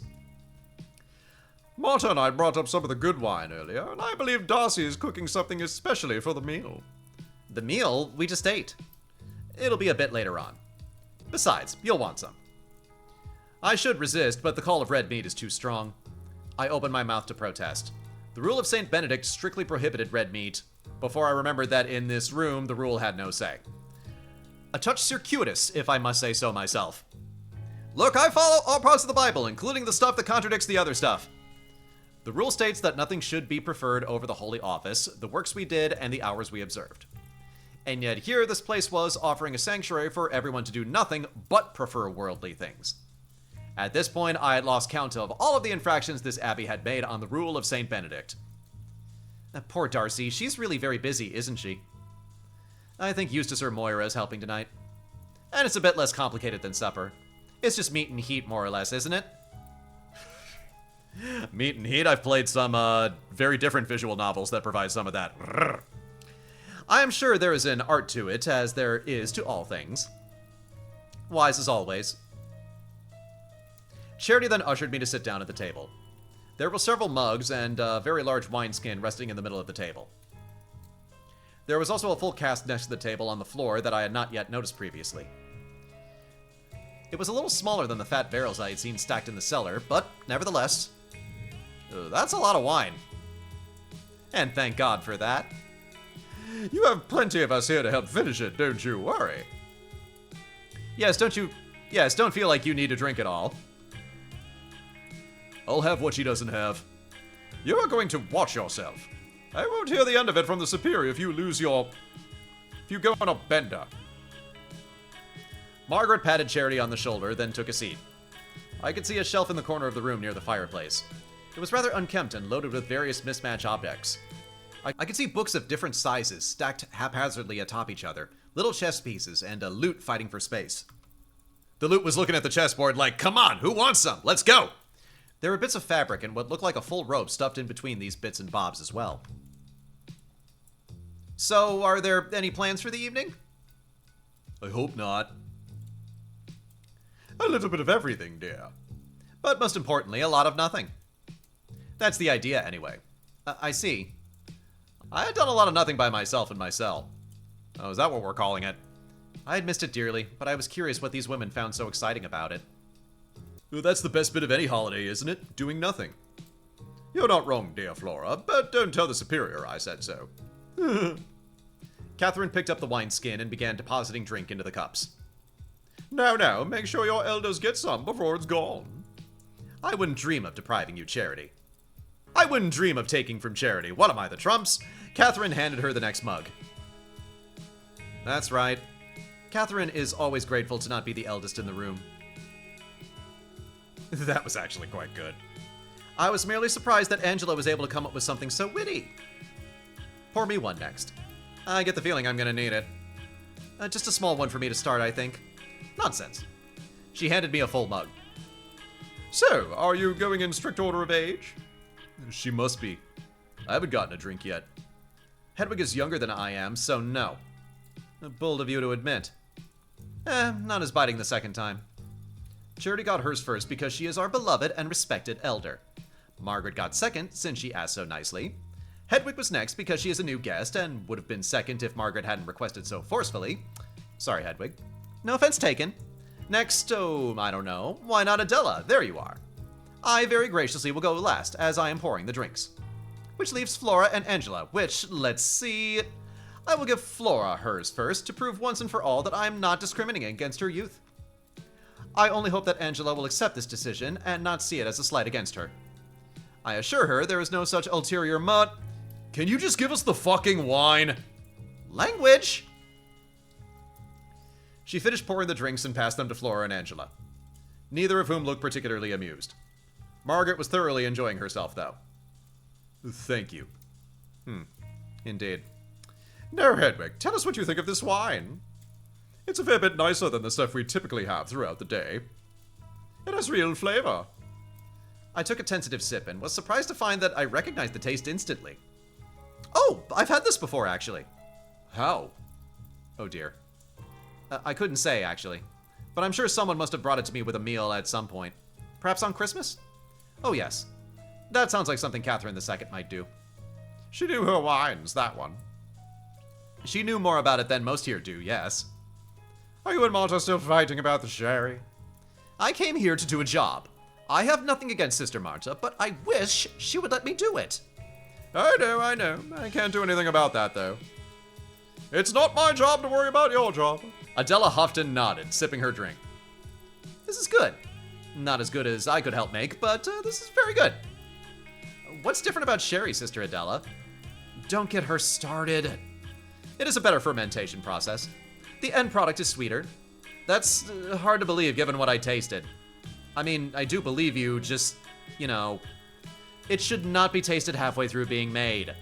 S2: Marta and I brought up some of the good wine earlier, and I believe Darcy is cooking something especially for the meal.
S1: The meal we just ate. It'll be a bit later on. Besides, you'll want some. I should resist, but the call of red meat is too strong. I opened my mouth to protest. The rule of St. Benedict strictly prohibited red meat, before I remembered that in this room the rule had no say. A touch circuitous, if I must say so myself. Look, I follow all parts of the Bible, including the stuff that contradicts the other stuff. The rule states that nothing should be preferred over the Holy Office, the works we did, and the hours we observed. And yet here this place was offering a sanctuary for everyone to do nothing but prefer worldly things. At this point, I had lost count of all of the infractions this abbey had made on the rule of St. Benedict. Poor Darcy, she's really very busy, isn't she? I think Eustace or Moira is helping tonight. And it's a bit less complicated than supper. It's just meat and heat, more or less, isn't it? Meat and heat? I've played some very different visual novels that provide some of that. I am sure there is an art to it, as there is to all things. Wise as always. Charity then ushered me to sit down at the table. There were several mugs and a very large wineskin resting in the middle of the table. There was also a full cask next to the table on the floor that I had not yet noticed previously. It was a little smaller than the fat barrels I had seen stacked in the cellar, but nevertheless, that's a lot of wine. And thank God for that.
S2: You have plenty of us here to help finish it, don't you worry.
S1: Yes, don't feel like you need to drink it all.
S2: I'll have what she doesn't have. You are going to watch yourself. I won't hear the end of it from the superior if you go on a bender.
S1: Margaret patted Charity on the shoulder, then took a seat. I could see a shelf in the corner of the room near the fireplace. It was rather unkempt and loaded with various mismatched objects. I could see books of different sizes stacked haphazardly atop each other, little chess pieces, and a lute fighting for space. The lute was looking at the chessboard like, come on, who wants some? Let's go! There were bits of fabric and what looked like a full robe stuffed in between these bits and bobs as well. So, are there any plans for the evening?
S2: I hope not. A little bit of everything, dear.
S1: But most importantly, a lot of nothing. That's the idea, anyway. I see. I had done a lot of nothing by myself in my cell. Oh, is that what we're calling it? I had missed it dearly, but I was curious what these women found so exciting about it.
S2: Well, that's the best bit of any holiday, isn't it? Doing nothing. You're not wrong, dear Flora, but don't tell the superior I said so.
S1: Catherine picked up the wineskin and began depositing drink into the cups.
S2: Now, make sure your elders get some before it's gone.
S1: I wouldn't dream of depriving you, Charity. I wouldn't dream of taking from Charity. What am I, the Trumps? Catherine handed her the next mug. That's right. Catherine is always grateful to not be the eldest in the room. That was actually quite good. I was merely surprised that Angela was able to come up with something so witty. Pour me one next. I get the feeling I'm gonna need it. Just a small one for me to start, I think. Nonsense. She handed me a full mug.
S2: So, are you going in strict order of age?
S1: She must be. I haven't gotten a drink yet. Hedwig is younger than I am, so no. Bold of you to admit. Not as biting the second time. Charity got hers first because she is our beloved and respected elder. Margaret got second since she asked so nicely. Hedwig was next because she is a new guest and would have been second if Margaret hadn't requested so forcefully. Sorry, Hedwig. No offense taken. Next, I don't know. Why not Adela? There you are. I very graciously will go last as I am pouring the drinks. Which leaves Flora and Angela, which, let's see. I will give Flora hers first to prove once and for all that I am not discriminating against her youth. I only hope that Angela will accept this decision and not see it as a slight against her. I assure her there is no such ulterior
S2: Can you just give us the fucking wine?
S1: language. She finished pouring the drinks and passed them to Flora and Angela, neither of whom looked particularly amused. Margaret was thoroughly enjoying herself, though.
S2: Thank you.
S1: Indeed.
S2: Now, Hedwig, tell us what you think of this wine. It's a fair bit nicer than the stuff we typically have throughout the day. It has real flavor.
S1: I took a tentative sip and was surprised to find that I recognized the taste instantly. Oh, I've had this before, actually.
S2: How?
S1: Oh dear. I couldn't say, actually. But I'm sure someone must have brought it to me with a meal at some point. Perhaps on Christmas? Oh yes. That sounds like something Catherine II might do.
S2: She knew her wines, that one.
S1: She knew more about it than most here do, yes.
S2: Are you and Malta still fighting about the sherry?
S1: I came here to do a job. I have nothing against Sister Marta, but I wish she would let me do it.
S2: I know. I can't do anything about that, though. It's not my job to worry about your job.
S1: Adela huffed and nodded, sipping her drink. This is good. Not as good as I could help make, but this is very good. What's different about sherry, Sister Adela? Don't get her started. It is a better fermentation process. The end product is sweeter. That's hard to believe given what I tasted. I mean, I do believe you, just, it should not be tasted halfway through being made.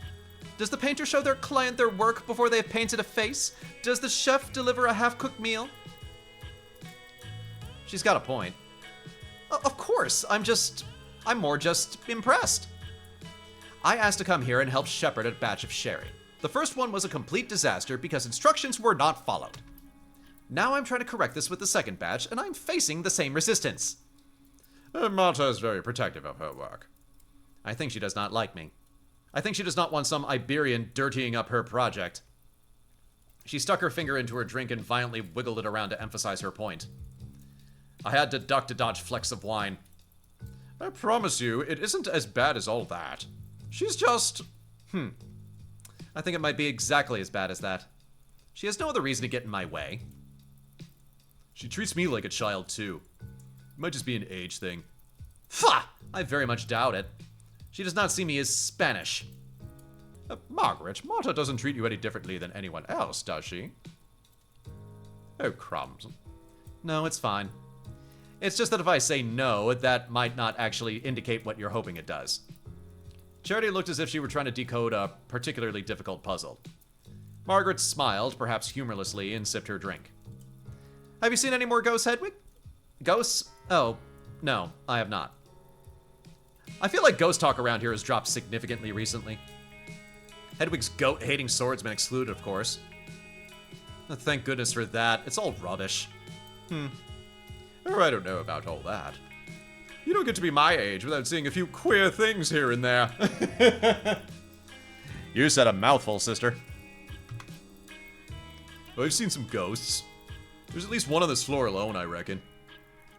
S1: Does the painter show their client their work before they have painted a face? Does the chef deliver a half-cooked meal? She's got a point. Of course, I'm more just impressed. I asked to come here and help shepherd a batch of sherry. The first one was a complete disaster because instructions were not followed. Now I'm trying to correct this with the second batch, and I'm facing the same resistance.
S2: Marta is very protective of her work.
S1: I think she does not like me. I think she does not want some Iberian dirtying up her project. She stuck her finger into her drink and violently wiggled it around to emphasize her point. I had to duck to dodge flecks of wine.
S2: I promise you, it isn't as bad as all that. She's just...
S1: I think it might be exactly as bad as that. She has no other reason to get in my way.
S2: She treats me like a child, too. It might just be an age thing.
S1: Pfah! I very much doubt it. She does not see me as Spanish.
S2: Margaret, Marta doesn't treat you any differently than anyone else, does she? Oh, crumbs.
S1: No, it's fine. It's just that if I say no, that might not actually indicate what you're hoping it does. Charity looked as if she were trying to decode a particularly difficult puzzle. Margaret smiled, perhaps humorlessly, and sipped her drink. Have you seen any more ghosts, Hedwig? Ghosts? Oh, no, I have not. I feel like ghost talk around here has dropped significantly recently. Hedwig's goat-hating swordsman excluded, of course. Oh, thank goodness for that. It's all rubbish.
S2: Oh, I don't know about all that. You don't get to be my age without seeing a few queer things here and there.
S1: You said a mouthful, sister.
S2: I've seen some ghosts. There's at least one on this floor alone, I reckon.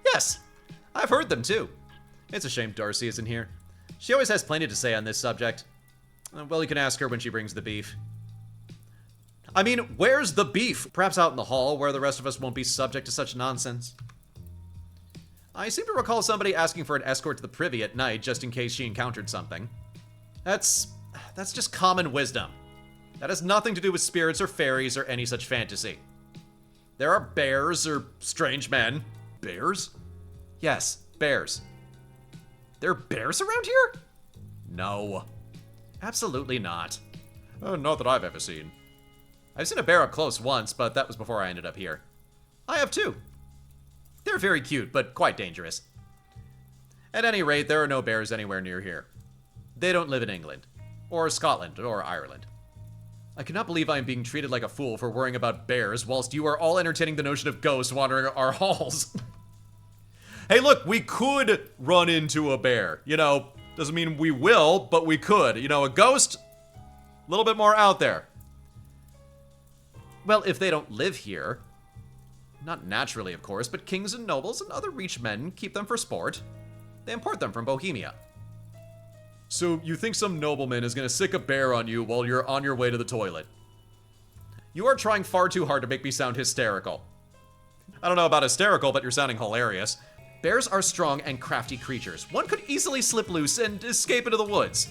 S1: Yes, I've heard them too. It's a shame Darcy isn't here. She always has plenty to say on this subject. Well, you can ask her when she brings the beef. I mean, where's the beef? Perhaps out in the hall where the rest of us won't be subject to such nonsense. I seem to recall somebody asking for an escort to the privy at night just in case she encountered something. That's just common wisdom. That has nothing to do with spirits or fairies or any such fantasy. There are bears or strange men.
S2: Bears?
S1: Yes, bears. There are bears around here? No. Absolutely not.
S2: Not that I've ever seen.
S1: I've seen a bear up close once, but that was before I ended up here. I have too. They're very cute, but quite dangerous. At any rate, there are no bears anywhere near here. They don't live in England, or Scotland, or Ireland. I cannot believe I am being treated like a fool for worrying about bears whilst you are all entertaining the notion of ghosts wandering our halls.
S2: Hey, look, we could run into a bear. Doesn't mean we will, but we could. A ghost, a little bit more out there.
S1: Well, if they don't live here, not naturally, of course, but kings and nobles and other rich men keep them for sport. They import them from Bohemia.
S2: So you think some nobleman is going to sick a bear on you while you're on your way to the toilet?
S1: You are trying far too hard to make me sound hysterical. I don't know about hysterical, but you're sounding hilarious. Bears are strong and crafty creatures. One could easily slip loose and escape into the woods.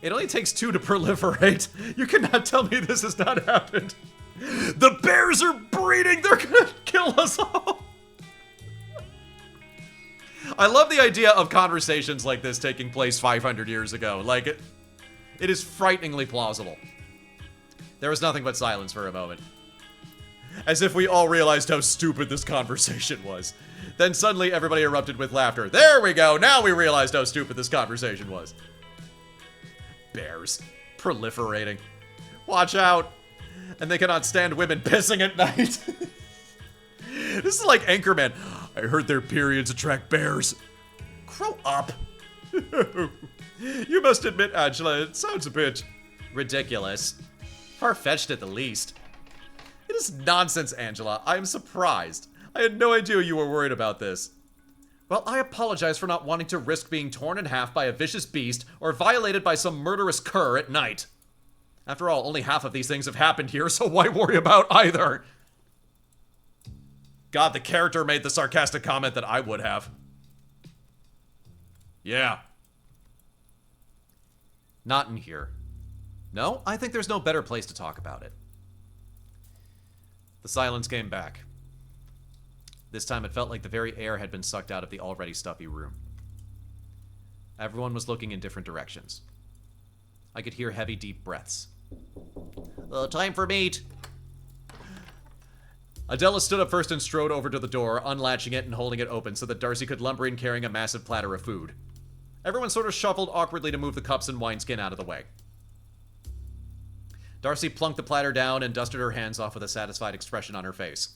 S1: It only takes 2 to proliferate. You cannot tell me this has not happened. The bears are breeding! They're gonna kill us all! I love the idea of conversations like this taking place 500 years ago. Like, it is frighteningly plausible. There was nothing but silence for a moment. As if we all realized how stupid this conversation was. Then suddenly everybody erupted with laughter. There we go! Now we realized how stupid this conversation was. Bears. Proliferating. Watch out! And they cannot stand women pissing at night. This is like Anchorman. I heard their periods attract bears. Grow up. You must admit, Angela, it sounds a bit ridiculous. Far-fetched at the least. It is nonsense, Angela. I am surprised. I had no idea you were worried about this. Well, I apologize for not wanting to risk being torn in half by a vicious beast or violated by some murderous cur at night. After all, only half of these things have happened here, so why worry about either? God, the character made the sarcastic comment that I would have. Yeah. Not in here. No, I think there's no better place to talk about it. The silence came back. This time it felt like the very air had been sucked out of the already stuffy room. Everyone was looking in different directions. I could hear heavy, deep breaths. Time for meat. Adela stood up first and strode over to the door, unlatching it and holding it open so that Darcy could lumber in carrying a massive platter of food. Everyone sort of shuffled awkwardly to move the cups and wineskin out of the way. Darcy plunked the platter down and dusted her hands off with a satisfied expression on her face.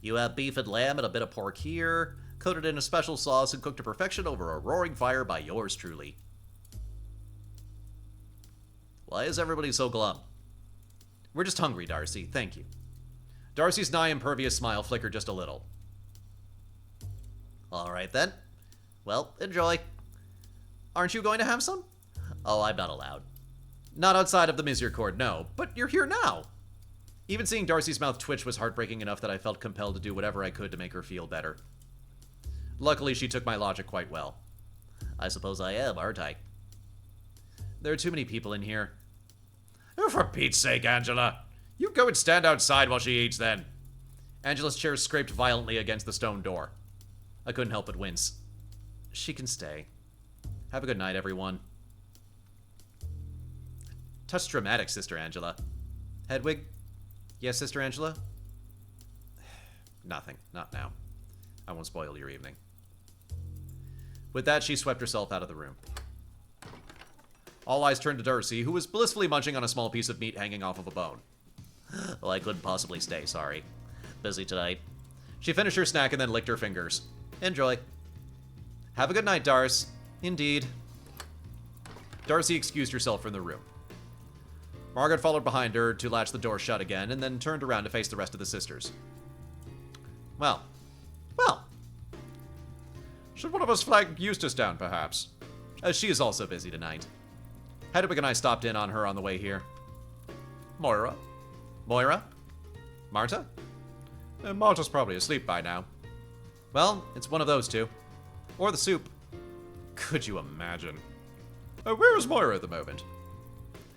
S1: You have beef and lamb and a bit of pork here, coated in a special sauce and cooked to perfection over a roaring fire by yours truly. Why is everybody so glum? We're just hungry, Darcy. Thank you. Darcy's nigh impervious smile flickered just a little. All right, then. Well, enjoy. Aren't you going to have some? Oh, I'm not allowed. Not outside of the Misericorde, no. But you're here now. Even seeing Darcy's mouth twitch was heartbreaking enough that I felt compelled to do whatever I could to make her feel better. Luckily, she took my logic quite well. I suppose I am, aren't I? There are too many people in here. Oh, for Pete's sake, Angela. You go and stand outside while she eats, then. Angela's chair scraped violently against the stone door. I couldn't help but wince. She can stay. Have a good night, everyone. Touch dramatic, Sister Angela. Hedwig? Yes, Sister Angela? Nothing. Not now. I won't spoil your evening. With that, she swept herself out of the room. All eyes turned to Darcy, who was blissfully munching on a small piece of meat hanging off of a bone. Well, I couldn't possibly stay, sorry. Busy tonight. She finished her snack and then licked her fingers. Enjoy. Have a good night, Darce. Indeed. Darcy excused herself from the room. Margaret followed behind her to latch the door shut again, and then turned around to face the rest of the sisters. Well. Should one of us flag Eustace down, perhaps? As she is also busy tonight. Hedwig and I stopped in on her on the way here. Moira? Marta? Marta's probably asleep by now. Well, it's one of those two. Or the soup. Could you imagine? Where is Moira at the moment?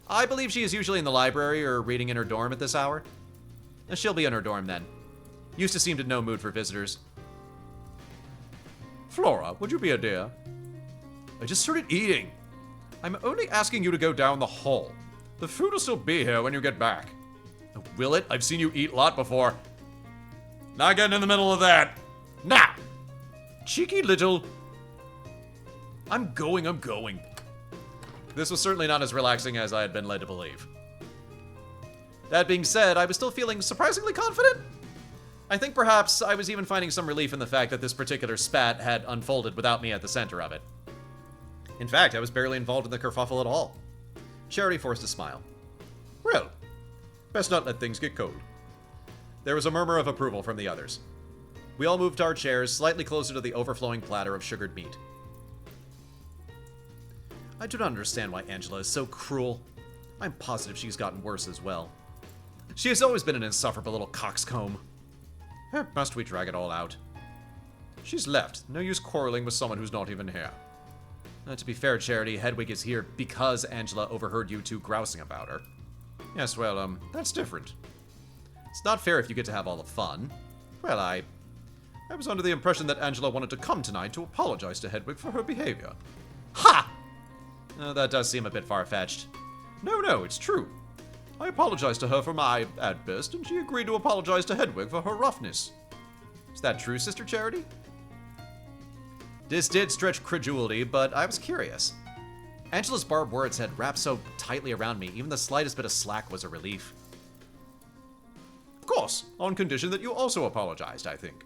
S1: I believe she is usually in the library or reading in her dorm at this hour. She'll be in her dorm then. Eustace seemed in no mood for visitors. Flora, would you be a dear? I just started eating. I'm only asking you to go down the hall. The food will still be here when you get back. Will it? I've seen you eat a lot before. Not getting in the middle of that. Now! Cheeky little... I'm going. This was certainly not as relaxing as I had been led to believe. That being said, I was still feeling surprisingly confident. I think perhaps I was even finding some relief in the fact that this particular spat had unfolded without me at the center of it. In fact, I was barely involved in the kerfuffle at all. Charity forced a smile. Well, best not let things get cold. There was a murmur of approval from the others. We all moved our chairs slightly closer to the overflowing platter of sugared meat. I do not understand why Angela is so cruel. I'm positive she's gotten worse as well. She has always been an insufferable little coxcomb. Must we drag it all out?
S2: She's left. No use quarreling with someone who's not even here.
S1: To be fair, Charity, Hedwig is here because Angela overheard you two grousing about her.
S2: Yes, well, that's different.
S1: It's not fair if you get to have all the fun.
S2: Well, I was under the impression that Angela wanted to come tonight to apologize to Hedwig for her behavior.
S1: Ha! That does seem a bit far-fetched.
S2: No, it's true. I apologized to her for my outburst, and she agreed to apologize to Hedwig for her roughness.
S1: Is that true, Sister Charity? This did stretch credulity, but I was curious. Angela's barbed words had wrapped so tightly around me, even the slightest bit of slack was a relief.
S2: Of course, on condition that you also apologized, I think.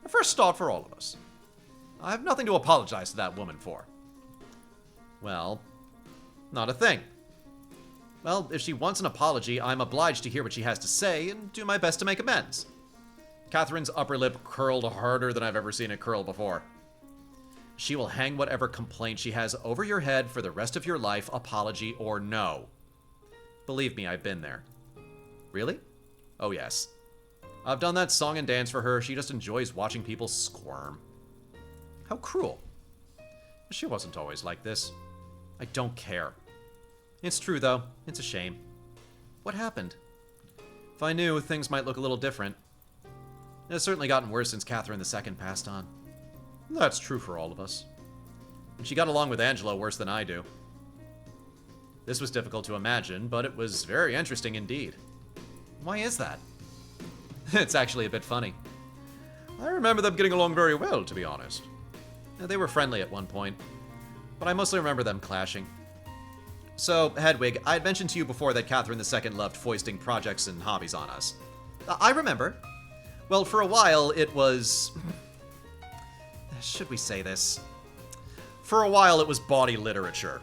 S2: A first start for all of us.
S1: I have nothing to apologize to that woman for. Well, not a thing. Well, if she wants an apology, I'm obliged to hear what she has to say and do my best to make amends. Catherine's upper lip curled harder than I've ever seen it curl before. She will hang whatever complaint she has over your head for the rest of your life, apology or no. Believe me, I've been there. Really? Oh yes. I've done that song and dance for her. She just enjoys watching people squirm. How cruel. She wasn't always like this. I don't care. It's true, though. It's a shame. What happened? If I knew, things might look a little different. It has certainly gotten worse since Catherine II passed on.
S2: That's true for all of us.
S1: And she got along with Angela worse than I do. This was difficult to imagine, but it was very interesting indeed. Why is that? It's actually a bit funny.
S2: I remember them getting along very well, to be honest.
S1: They were friendly at one point, but I mostly remember them clashing. So, Hedwig, I had mentioned to you before that Catherine II loved foisting projects and hobbies on us. I remember. Well, for a while, it was... Should we say this? For a while, it was bawdy literature.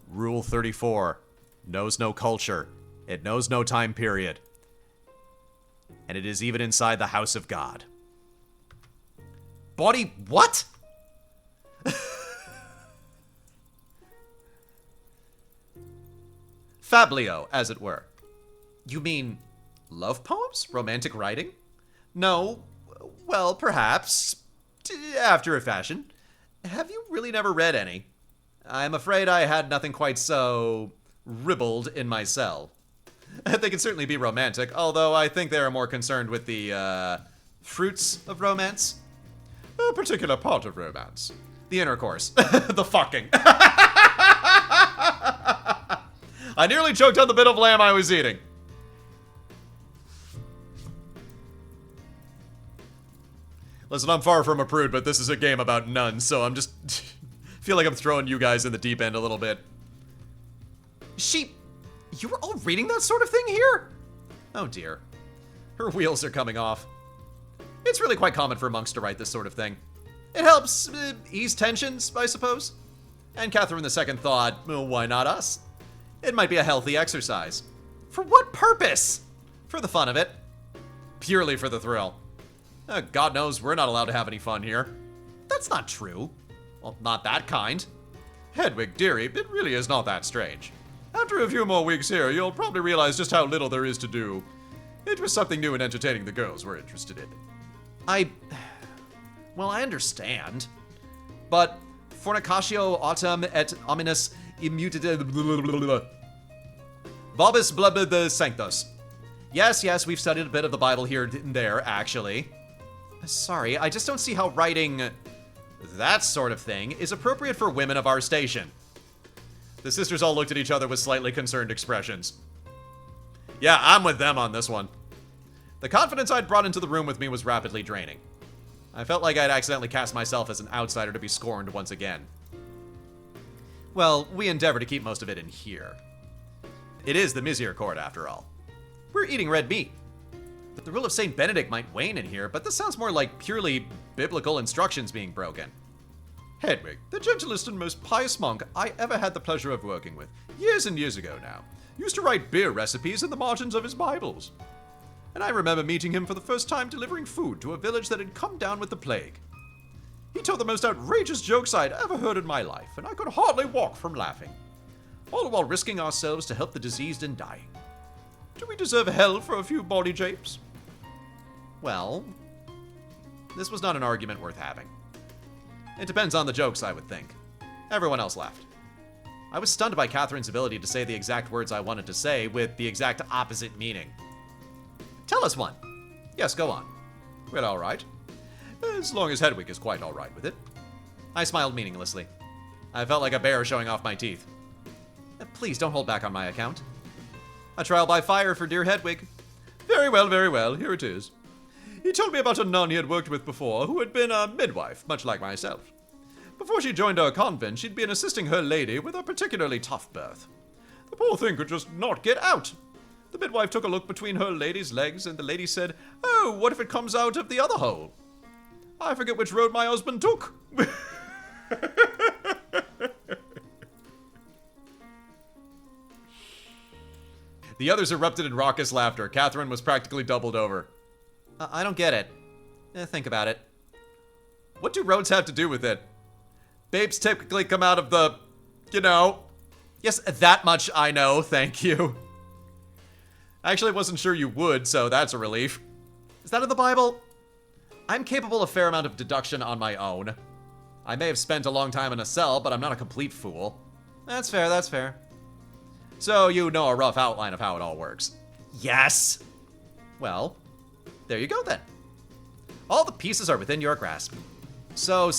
S1: Rule 34. Knows no culture. It knows no time period. And it is even inside the house of God. Bawdy... what? Fablio, as it were. You mean love poems? Romantic writing? No. Well, perhaps. After a fashion. Have you really never read any? I'm afraid I had nothing quite so ribald in my cell. They can certainly be romantic, although I think they are more concerned with the, fruits of romance.
S2: A particular part of romance.
S1: The intercourse.
S2: The fucking. I nearly choked on the bit of lamb I was eating. Listen, I'm far from a prude, but this is a game about nuns, so I'm just... feel like I'm throwing you guys in the deep end a little bit.
S1: You were all reading that sort of thing here? Oh dear. Her wheels are coming off. It's really quite common for monks to write this sort of thing. It helps ease tensions, I suppose. And Catherine II thought, well, why not us? It might be a healthy exercise. For what purpose? For the fun of it. Purely for the thrill. God knows we're not allowed to have any fun here. That's not true. Well, not that kind.
S2: Hedwig, dearie, it really is not that strange. After a few more weeks here, you'll probably realize just how little there is to do. It was something new and entertaining the girls were interested in.
S1: Well, I understand. But fornicatio autem et omnis immutata vobis blubba the sanctus. Yes, we've studied a bit of the Bible here and there, actually. Sorry, I just don't see how writing that sort of thing is appropriate for women of our station. The sisters all looked at each other with slightly concerned expressions. Yeah, I'm with them on this one. The confidence I'd brought into the room with me was rapidly draining. I felt like I'd accidentally cast myself as an outsider to be scorned once again. Well, we endeavor to keep most of it in here. It is the Misericorde, after all. We're eating red meat. The rule of St. Benedict might wane in here, but this sounds more like purely biblical instructions being broken.
S2: Hedwig, the gentlest and most pious monk I ever had the pleasure of working with, years and years ago now, used to write beer recipes in the margins of his Bibles. And I remember meeting him for the first time delivering food to a village that had come down with the plague. He told the most outrageous jokes I'd ever heard in my life, and I could hardly walk from laughing. all while risking ourselves to help the diseased and dying. Do we deserve hell for a few bawdy japes?
S1: Well, this was not an argument worth having. It depends on the jokes, I would think. Everyone else laughed. I was stunned by Catherine's ability to say the exact words I wanted to say with the exact opposite meaning. Tell us one. Yes, go on.
S2: Well, all right. As long as Hedwig is quite all right with it.
S1: I smiled meaninglessly. I felt like a bear showing off my teeth. Please don't hold back on my account. A trial by fire for dear Hedwig.
S2: Very well, very well. Here it is. He told me about a nun he had worked with before who had been a midwife, much like myself. Before she joined our convent, she'd been assisting her lady with a particularly tough birth. The poor thing could just not get out. The midwife took a look between her lady's legs, and the lady said, "Oh, what if it comes out of the other hole?" I forget which road my husband took.
S1: The others erupted in raucous laughter. Catherine was practically doubled over. I don't get it. Think about it.
S2: What do roads have to do with it? Babes typically come out of the, you know.
S1: Yes, that much I know, thank you. I actually wasn't sure you would, so that's a relief. Is that in the Bible? I'm capable of a fair amount of deduction on my own. I may have spent a long time in a cell, but I'm not a complete fool. That's fair, that's fair. So you know a rough outline of how it all works. Yes! Well, there you go then. All the pieces are within your grasp. So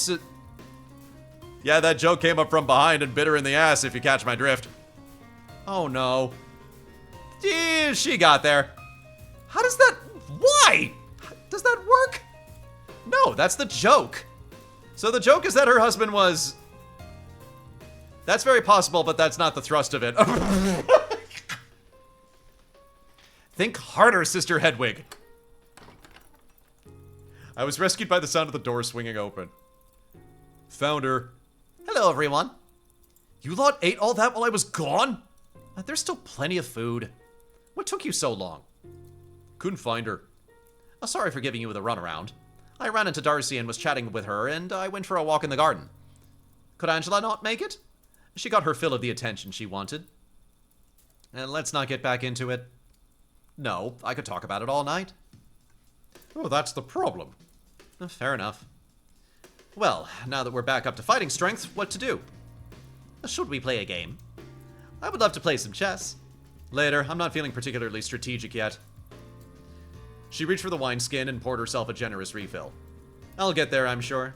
S2: yeah, that joke came up from behind and bit her in the ass, if you catch my drift.
S1: Oh no. Gee, she got there. How does that... Why? Does that work? No, that's the joke. So the joke is that her husband was... That's very possible, but that's not the thrust of it. Think harder, Sister Hedwig.
S2: I was rescued by the sound of the door swinging open. Found her.
S1: Hello, everyone. You lot ate all that while I was gone? There's still plenty of food. What took you so long?
S2: Couldn't find her.
S1: Oh, sorry for giving you the runaround. I ran into Darcy and was chatting with her, and I went for a walk in the garden. Could Angela not make it? She got her fill of the attention she wanted. And let's not get back into it. No, I could talk about it all night.
S2: Oh, that's the problem.
S1: Fair enough. Well, now that we're back up to fighting strength, what to do? Should we play a game? I would love to play some chess. Later, I'm not feeling particularly strategic yet. She reached for the wineskin and poured herself a generous refill. I'll get there, I'm sure.